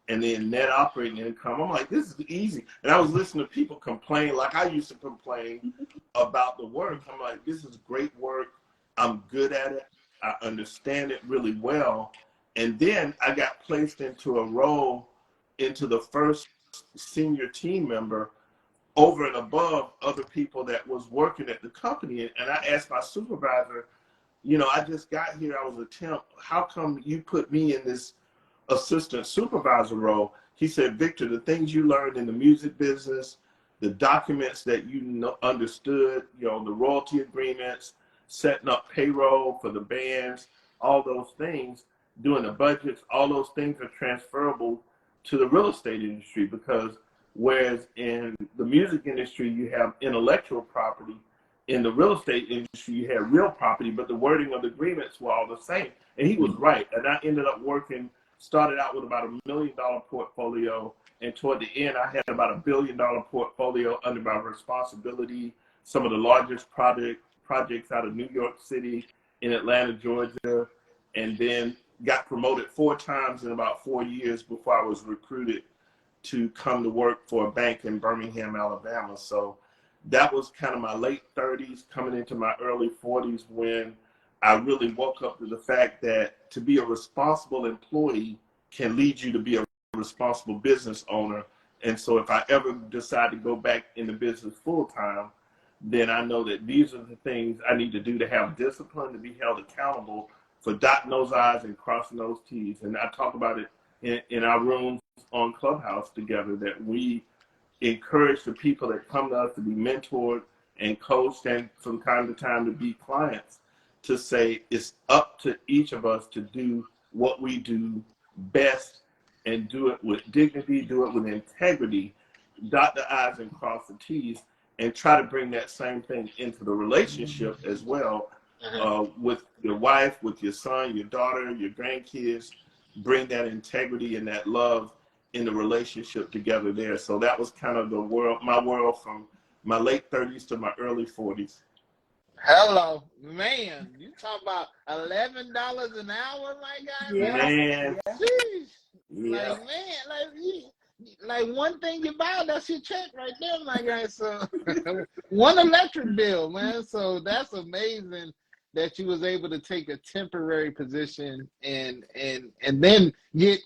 and then net operating income. I'm like, this is easy. And I was listening to people complain like I used to complain about the work. I'm like, this is great work. I'm good at it. I understand it really well. And then I got placed into a role, into the first senior team member over and above other people that was working at the company. And I asked my supervisor, you know, I just got here, I was a temp. How come you put me in this assistant supervisor role? He said, Victor, the things you learned in the music business, the documents that you understood, you know, the royalty agreements, setting up payroll for the bands, all those things, doing the budgets, all those things are transferable to the real estate industry, because whereas in the music industry, you have intellectual property, in the real estate industry, you have real property, but the wording of the agreements were all the same. And he was right. And I ended up started out with about $1 million portfolio. And toward the end, I had about $1 billion portfolio under my responsibility. Some of the largest projects out of New York City, in Atlanta, Georgia, and then got promoted 4 times in about 4 years before I was recruited to come to work for a bank in Birmingham, Alabama. So that was kind of my late 30s, coming into my early 40s, when I really woke up to the fact that to be a responsible employee can lead you to be a responsible business owner. And so if I ever decide to go back into business full time, then I know that these are the things I need to do to have discipline, to be held accountable for dotting those I's and crossing those T's. And I talk about it in our rooms on Clubhouse together, that we encourage the people that come to us to be mentored and coached, and from time to time to be clients, to say it's up to each of us to do what we do best and do it with dignity, do it with integrity, dot the I's and cross the T's, and try to bring that same thing into the relationship as well, with your wife, with your son, your daughter, your grandkids. Bring that integrity and that love in the relationship together there. So that was kind of my world from my late 30s to my early 40s. Hello, man. You talk about $11 an hour, my guy. Yeah. Man. Yeah. Jeez. Yeah. Like, man, like one thing you buy, that's your check right there, my guy. So one electric bill, man. So that's amazing that you was able to take a temporary position and then get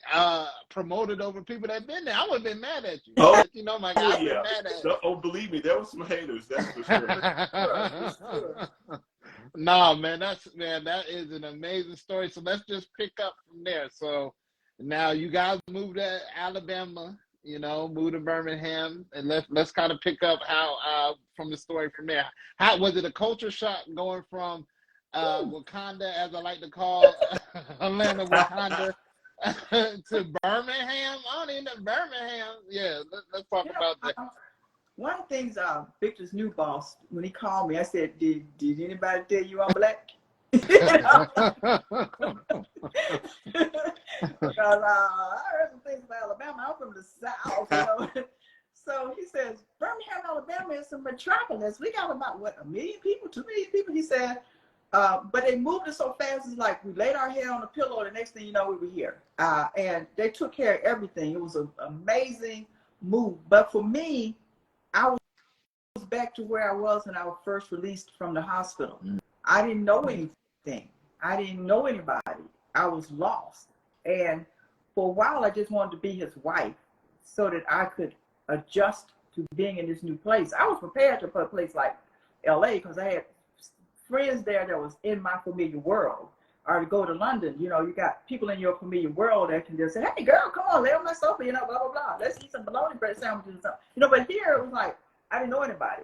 promoted over people that been there. I would have been mad at you. Oh, You know, my guy, I would have yeah. been mad at you. Oh, believe me, there were some haters, that's for sure. No, man, that is an amazing story. So let's just pick up from there. So now you guys moved to Alabama, you know, moved to Birmingham, and let's kind of pick up how from the story from there. How was it a culture shock going from Wakanda, as I like to call Atlanta, Wakanda, to Birmingham? I don't even know Birmingham. Yeah, let's talk about that. One of the things Victor's new boss, when he called me, I said, did anybody tell you I'm black? Because I heard some things about Alabama. I'm from the South, you know. So he says, Birmingham, Alabama is a metropolis. We got about, 1 million people, 2 million people, he said. But they moved it so fast, it's like we laid our head on a pillow, the next thing you know, we were here. And they took care of everything. It was an amazing move. But for me, I was back to where I was when I was first released from the hospital. I didn't know anything. I didn't know anybody. I was lost. And for a while, I just wanted to be his wife so that I could adjust to being in this new place. I was prepared to put a place like LA because I had friends there that was in my familiar world. Or to go to London, you know, you got people in your familiar world that can just say, hey girl, come on, lay on my sofa, you know, blah, blah, blah. Let's eat some bologna bread sandwiches or something. You know, but here it was like, I didn't know anybody.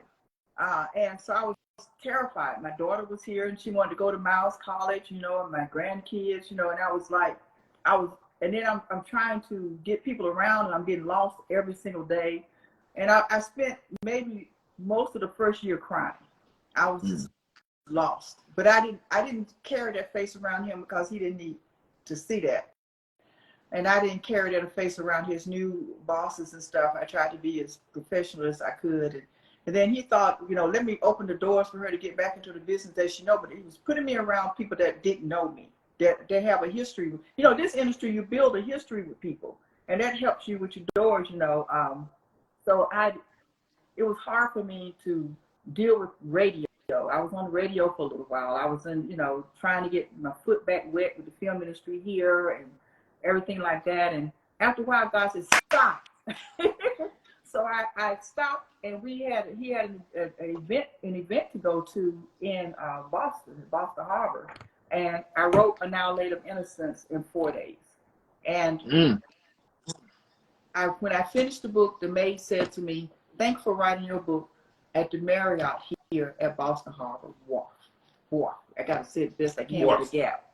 And so I was terrified. My daughter was here and she wanted to go to Miles College, you know, and my grandkids, you know, and I was like, and then I'm trying to get people around and I'm getting lost every single day. And I spent maybe most of the first year crying. I was just lost, but I didn't carry that face around him because he didn't need to see that. And I didn't carry that face around his new bosses and stuff. I tried to be as professional as I could. And then he thought, you know, let me open the doors for her to get back into the business that she knows. But he was putting me around people that didn't know me, that have a history. You know, this industry, you build a history with people, and that helps you with your doors, you know. So it was hard for me to deal with radio. I was on the radio for a little while. I was in, you know, trying to get my foot back wet with the film industry here and everything like that. And after a while, God said, stop. So I stopped, and he had an event to go to in Boston Harbor. And I wrote A Now Late of Innocence in 4 days. And when I finished the book, the maid said to me, thanks for writing your book at the Marriott here at Boston Harbor Wharf. I gotta say it best I can with the gap.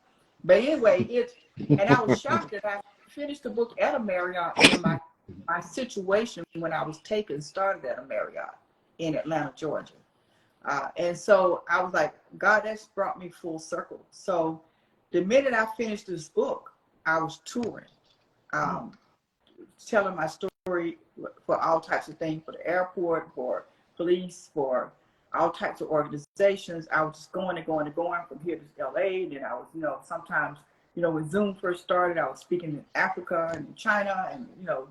But anyway, and I was shocked that I finished the book at a Marriott when my situation when I was taken started at a Marriott in Atlanta, Georgia. And so I was like, God, that's brought me full circle. So the minute I finished this book, I was touring, telling my story for all types of things, for the airport, for police, for all types of organizations. I was just going from here to LA. And then I was, you know, sometimes, you know, when Zoom first started, I was speaking in Africa and China and, you know,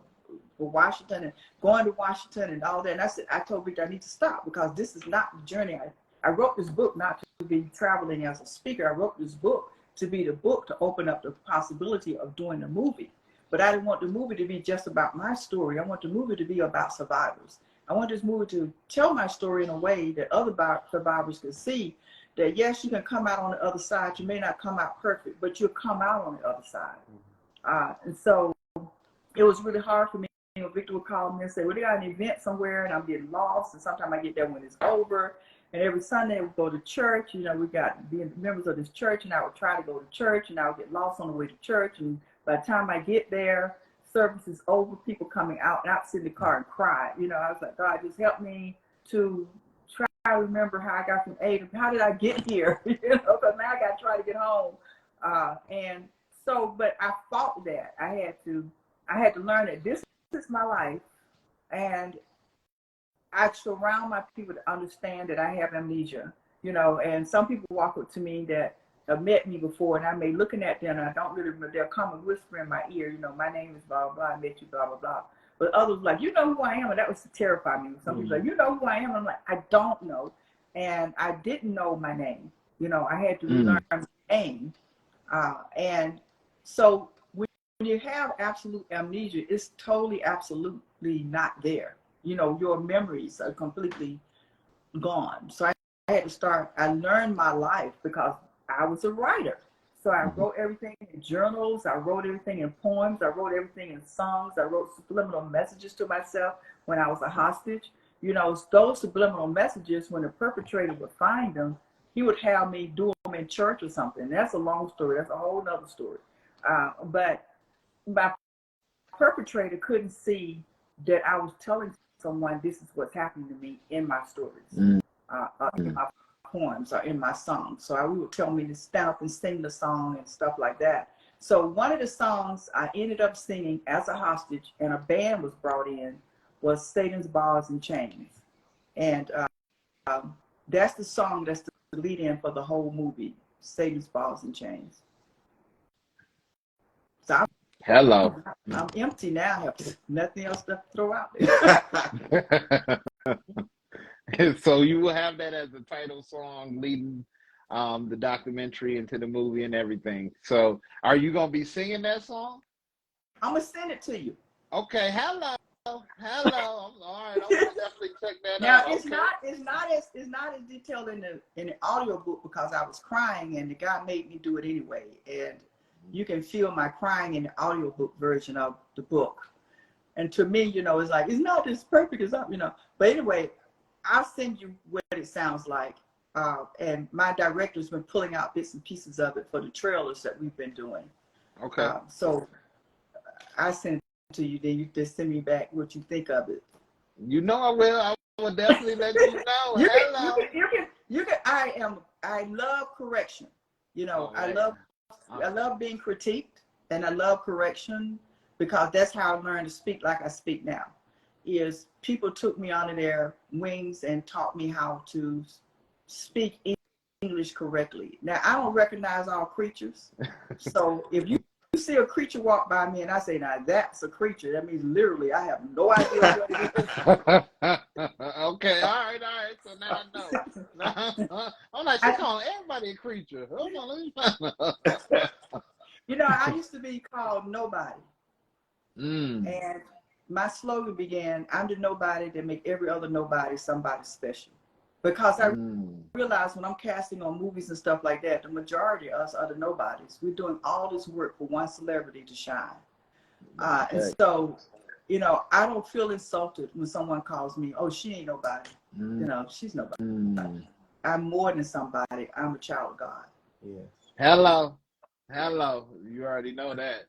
for Washington and going to Washington and all that. And I told Victor I need to stop because this is not the journey. I wrote this book not to be traveling as a speaker. I wrote this book to be the book to open up the possibility of doing a movie. But I didn't want the movie to be just about my story. I want the movie to be about survivors. I want this movie to tell my story in a way that other survivors can see that, yes, you can come out on the other side. You may not come out perfect, but you'll come out on the other side. And so it was really hard for me. You know, Victor would call me and say, well, they got an event somewhere, and I'm getting lost. And sometimes I get there when it's over. And every Sunday we go to church. You know, we got being members of this church, and I would try to go to church, and I would get lost on the way to church. And by the time I get there, service is over, people coming out, and I'd sit in the car and cry. You know, I was like, God, just help me to try to remember how I got from A to how did I get here? You know, because now I got to try to get home. And so, but I fought that. I had to learn that this is my life, and I surround my people to understand that I have amnesia. You know, and some people walk up to me that have met me before, and I may looking at them and I don't really remember. They'll come and whisper in my ear, you know, my name is blah, blah, blah, I met you, blah, blah, blah. But others like, you know who I am? And that was to terrify me. Some people like, you know who I am? I'm like, I don't know. And I didn't know my name. You know, I had to learn my name. And so when you have absolute amnesia, it's totally, absolutely not there. You know, your memories are completely gone. So I had to start, I learned my life because I was a writer. So I wrote everything in journals. I wrote everything in poems. I wrote everything in songs. I wrote subliminal messages to myself when I was a hostage. You know, those subliminal messages, when the perpetrator would find them, he would have me do them in church or something. That's a long story. That's a whole nother story. But my perpetrator couldn't see that I was telling someone this is what's happening to me in my stories, in my poems or in my songs. So he would tell me to stand up and sing the song and stuff like that. So one of the songs I ended up singing as a hostage and a band was brought in was Satan's Balls and Chains. And that's the song that's the lead in for the whole movie, Satan's Balls and Chains. So Hello. I'm empty now. I have nothing else to throw out there. So you will have that as the title song leading the documentary into the movie and everything. So are you going to be singing that song? I'm going to send it to you. Okay. Hello. Hello. All right, I'm gonna definitely check that Now out. it's Okay. not as detailed in the audio book because I was crying and the guy made me do it anyway. And you can feel my crying in the audio book version of the book. And to me, you know, it's like it's not as perfect as you know. But anyway, I'll send you what it sounds like. And my director's been pulling out bits and pieces of it for the trailers that we've been doing. Okay. So I send it to you, then you just send me back what you think of it. You know I will. I will definitely let you know. You can. I love correction. You know, Oh, I love being critiqued, and I love correction because that's how I learned to speak like I speak now. Is people took me under their wings and taught me how to speak English correctly. Now I don't recognize all creatures, so if you see a creature walk by me and I say, now that's a creature, that means literally I have no idea what it is. Okay, all right. So now I know. I'm like, she's calling everybody a creature. Hold on, let me find out. You know, I used to be called nobody. Mm. And my slogan began, I'm the nobody that make every other nobody somebody special. Because I realize when I'm casting on movies and stuff like that, the majority of us are the nobodies. We're doing all this work for one celebrity to shine. And so, you know, I don't feel insulted when someone calls me, oh, she ain't nobody. You know, she's nobody. I'm more than somebody. I'm a child of God. Yes. Hello. You already know that.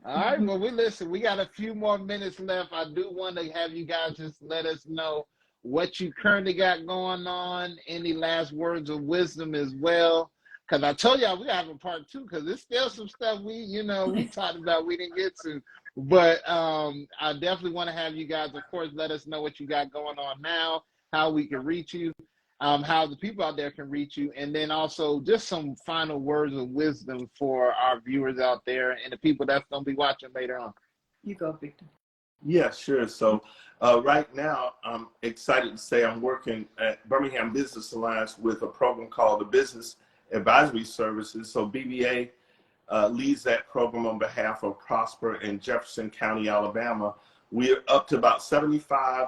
All right, well, we got a few more minutes left. I do want to have you guys just let us know what you currently got going on, any last words of wisdom as well. Because I told y'all we got to have a part 2 because there's still some stuff we talked about we didn't get to. But I definitely want to have you guys, of course, let us know what you got going on now, how we can reach you, how the people out there can reach you, and then also just some final words of wisdom for our viewers out there and the people that's going to be watching later on. You go, Victor. Yeah, sure. So right now, I'm excited to say I'm working at Birmingham Business Alliance with a program called the Business Advisory Services. So BBA leads that program on behalf of Prosper in Jefferson County, Alabama. We're up to about 75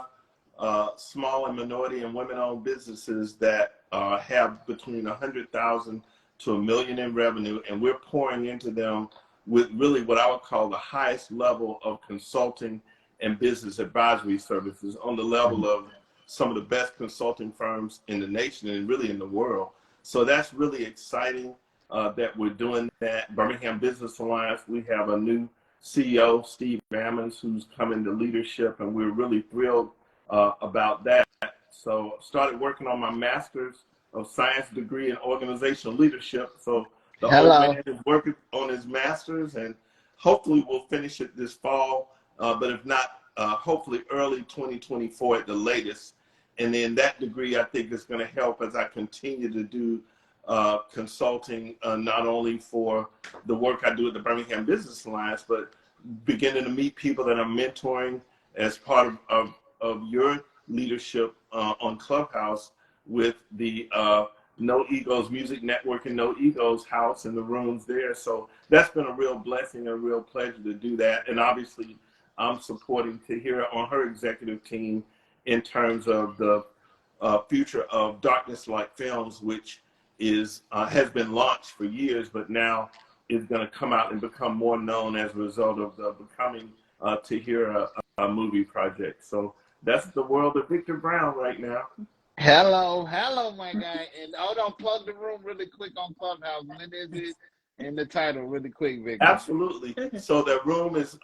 small and minority and women-owned businesses that have between 100,000 to $1 million in revenue, and we're pouring into them with really what I would call the highest level of consulting and business advisory services on the level of some of the best consulting firms in the nation and really in the world. So that's really exciting that we're doing that. Birmingham Business Alliance, we have a new CEO, Steve Ammons, who's come into leadership, and we're really thrilled about that. So started working on my master's of science degree in organizational leadership. So the old man is working on his master's, and hopefully we'll finish it this fall. But if not, hopefully early 2024 at the latest. And then that degree, I think, is going to help as I continue to do consulting, not only for the work I do at the Birmingham Business Alliance, but beginning to meet people that I'm mentoring as part of your leadership on Clubhouse with the No Egos Music Network and No Egos House and the rooms there. So that's been a real blessing, a real pleasure to do that. And obviously, I'm supporting Tahiera on her executive team in terms of the future of Darkness Like Films, which is has been launched for years, but now is going to come out and become more known as a result of the Becoming Tahiera movie project. So that's the world of Victor Brown right now. Hello, my guy. And hold on, plug the room really quick on Clubhouse. When is it? And the title really quick, Victor. Absolutely. So the room is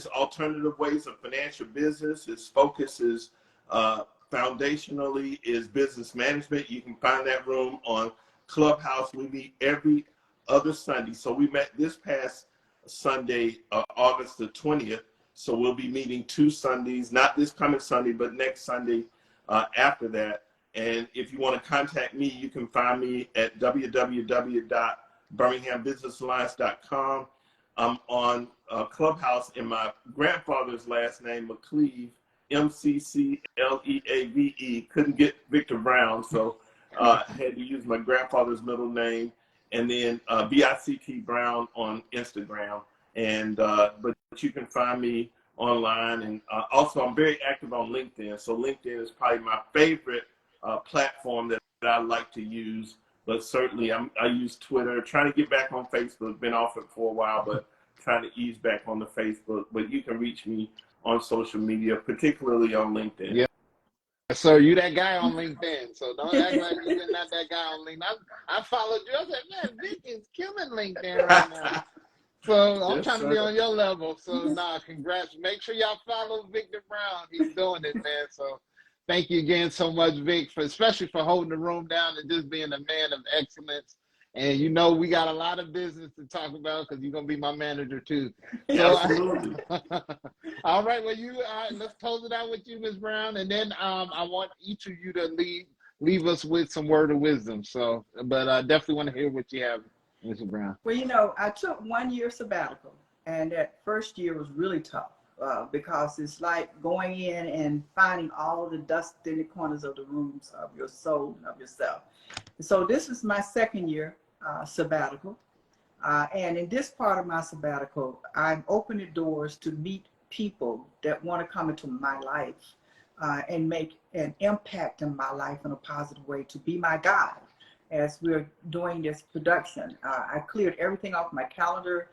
alternative ways of financial business. Its focus is foundationally is business management. You can find that room on Clubhouse. We meet every other Sunday. So we met this past Sunday, August the 20th. So we'll be meeting 2 Sundays, not this coming Sunday, but next Sunday after that. And if you want to contact me, you can find me at www.birminghambusinessalliance.com. I'm on Clubhouse in my grandfather's last name, McCleave, MCCLEAVE. Couldn't get Victor Brown, so I had to use my grandfather's middle name, and then BICT Brown on Instagram. And but you can find me online. And also, I'm very active on LinkedIn. So LinkedIn is probably my favorite platform that I like to use. But certainly, I use Twitter, trying to get back on Facebook. Been off it for a while, but trying to ease back on the Facebook. But you can reach me on social media, particularly on LinkedIn. Yeah. So you that guy on LinkedIn. So don't act like you're not that guy on LinkedIn. I followed you. I said, man, Vic is killing LinkedIn right now. So I'm trying to be on your level. So congrats. Make sure y'all follow Victor Brown. He's doing it, man. So thank you again so much, Vic, especially for holding the room down and just being a man of excellence. And you know, we got a lot of business to talk about because you're gonna be my manager too. So, Absolutely. All right, well, let's close it out with you, Ms. Brown, and then I want each of you to leave us with some word of wisdom. So, but I definitely want to hear what you have, Ms. Brown. Well, you know, I took 1 year sabbatical, and that first year was really tough because it's like going in and finding all the dust in the corners of the rooms of your soul and of yourself. So this is my second year sabbatical. And in this part of my sabbatical, I'm opening doors to meet people that want to come into my life and make an impact in my life in a positive way, to be my guide as we're doing this production. I cleared everything off my calendar,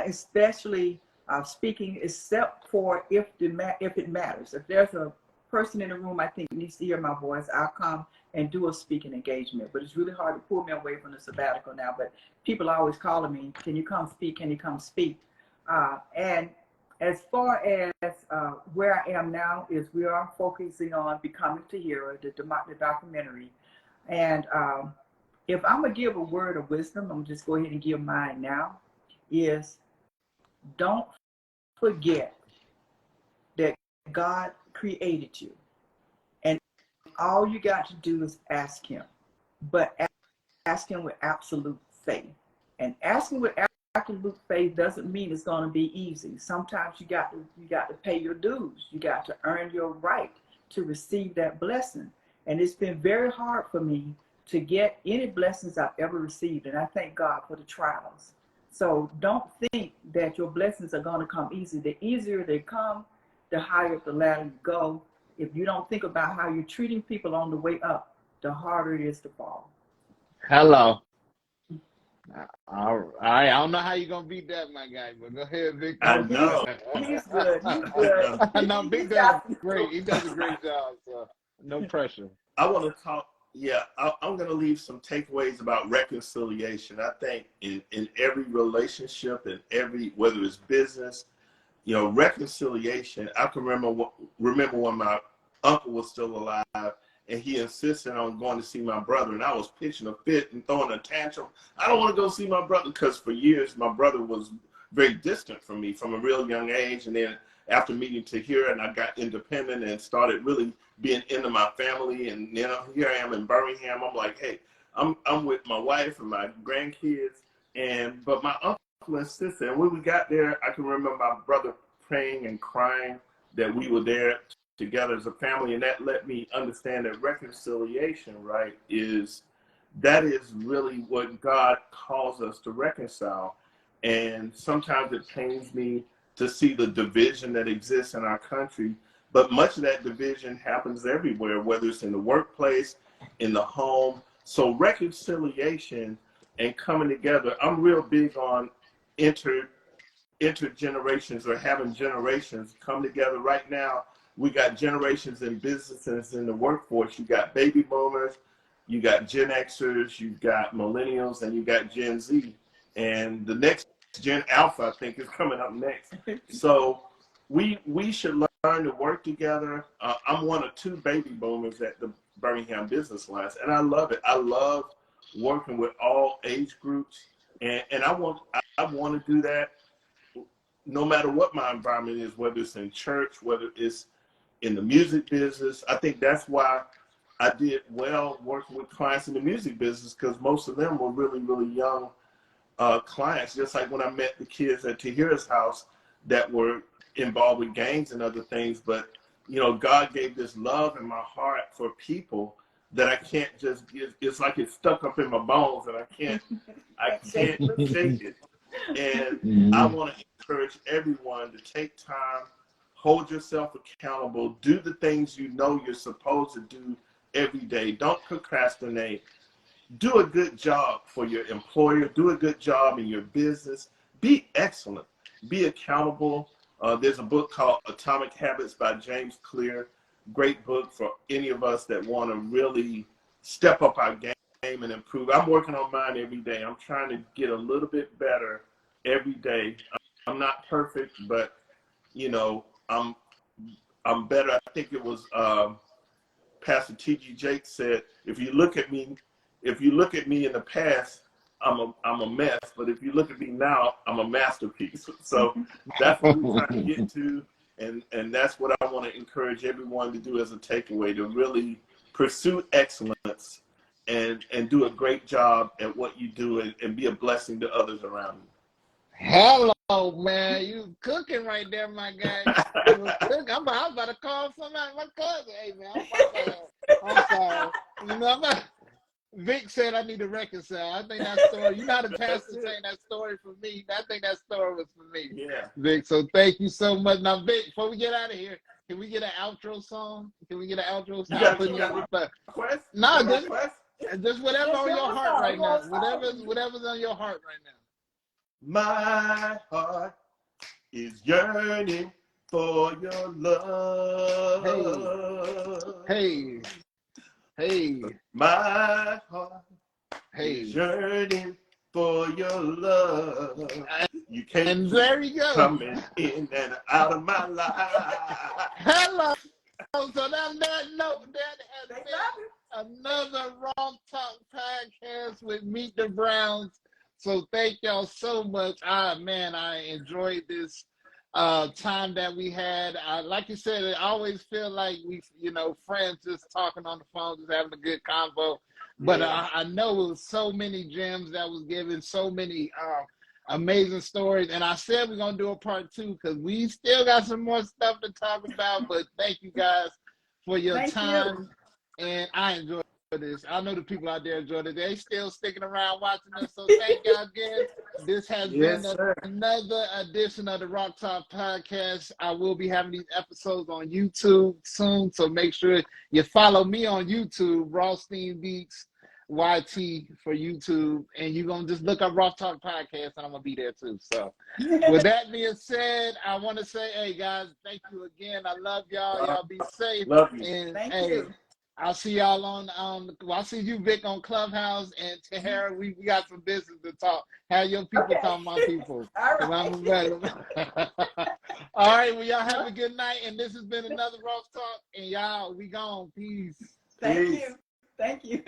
especially speaking, except for if it matters. If there's a person in the room I think needs to hear my voice, I'll come and do a speaking engagement. But it's really hard to pull me away from the sabbatical now. But people are always calling me, can you come speak? Can you come speak? And as far as where I am now is we are focusing on Becoming Tahiera, the documentary. And if I'm going to give a word of wisdom, I'm going to just go ahead and give mine now, is don't forget that God created you. And all you got to do is ask him. But ask him with absolute faith. And asking with absolute faith doesn't mean it's going to be easy. Sometimes you got to pay your dues. You got to earn your right to receive that blessing. And it's been very hard for me to get any blessings I've ever received. And I thank God for the trials. So don't think that your blessings are going to come easy. The easier they come, the higher up the ladder you go. If you don't think about how you're treating people on the way up, the harder it is to fall. Hello. All right. I don't know how you're going to beat that, my guy, but go ahead, Victor. I know. He's good. He's good. No, Vic does great. He does a great job, so no pressure. I want to talk. Yeah, I'm going to leave some takeaways about reconciliation. I think in every relationship, in whether it's business, you know, reconciliation. I can remember when my uncle was still alive and he insisted on going to see my brother, and I was pitching a fit and throwing a tantrum. I don't want to go see my brother, because for years my brother was very distant from me from a real young age. And then after meeting Tahiera, and I got independent and started really being into my family, and you know, here I am in Birmingham. I'm like, hey, I'm with my wife and my grandkids, but my uncle insisted. And when we got there, I can remember my brother praying and crying that we were there together as a family, and that let me understand that reconciliation, right, is really what God calls us to reconcile. And sometimes it pains me to see the division that exists in our country, but much of that division happens everywhere, whether it's in the workplace, in the home. So reconciliation and coming together, I'm real big on intergenerations, or having generations come together. Right now, we got generations in businesses, in the workforce. You got baby boomers, you got Gen Xers, you got millennials, and you got Gen Z. And the next Gen Alpha, I think, is coming up next. So we should learn to work together. I'm one of 2 baby boomers at the Birmingham Business Alliance, and I love it. I love working with all age groups, and I want to do that no matter what my environment is, whether it's in church, whether it's in the music business. I think that's why I did well working with clients in the music business, because most of them were really, really young clients. Just like when I met the kids at Tahiera's house that were involved with gangs and other things. But, you know, God gave this love in my heart for people that I can't just give. It's like it's stuck up in my bones, and I can't shake it. And I want to encourage everyone to take time, hold yourself accountable, do the things you know you're supposed to do every day. Don't procrastinate. Do a good job for your employer. Do a good job in your business. Be excellent. Be accountable. There's a book called Atomic Habits by James Clear. Great book for any of us that want to really step up our game and improve. I'm working on mine every day. I'm trying to get a little bit better every day. I'm not perfect, but you know, I'm better. I think it was Pastor T.G. Jakes said, if you look at me in the past, I'm a mess, but if you look at me now, I'm a masterpiece. So that's what we're trying to get to, and that's what I want to encourage everyone to do as a takeaway, to really pursue excellence and do a great job at what you do and be a blessing to others around you. Hello, man. You cooking right there, my guy. You was cooking. I'm about to call somebody, my cousin. Hey, man, I'm sorry. You know, Vic said I need to reconcile. I think that story, you know how the pastor saying that story for me. I think that story was for me. Yeah. Vic, so thank you so much. Now, Vic, before we get out of here, can we get an outro song? Can we get an outro song? You got a request? No, request? just whatever on your heart right now. Whatever's on your heart right now. My heart is yearning for your love. Hey. My heart Hey. is yearning for your love. You can't And there you go. coming in and out of my life. Hello. So on that note, that has been another Roth Talk podcast with Meet the Browns. So thank y'all so much. Man, I enjoyed this time that we had. Like you said, I always feel like we, friends just talking on the phone, just having a good convo. But Yeah. I know it was so many gems that was given, so many amazing stories. And I said we're going to do a part 2 because we still got some more stuff to talk about. But thank you guys for your time. And I enjoyed this. I know the people out there enjoyed it. They still sticking around watching us. So thank y'all again. This has been another edition of the Roth Talk podcast. I will be having these episodes on YouTube soon. So make sure you follow me on YouTube, Rothstein Beats YT for YouTube. And you're going to just look up Roth Talk podcast and I'm going to be there too. So with that being said, I want to say, hey guys, thank you again. I love y'all. Y'all be safe. Love you. And Thank hey, you. I'll see y'all I'll see you, Vic, on Clubhouse, and Tahiera, we got some business to talk. Have your people talk my people. All right. I'm available. All right, well, y'all have a good night, and this has been another Roth Talk, and y'all, we gone. Peace. Thank you.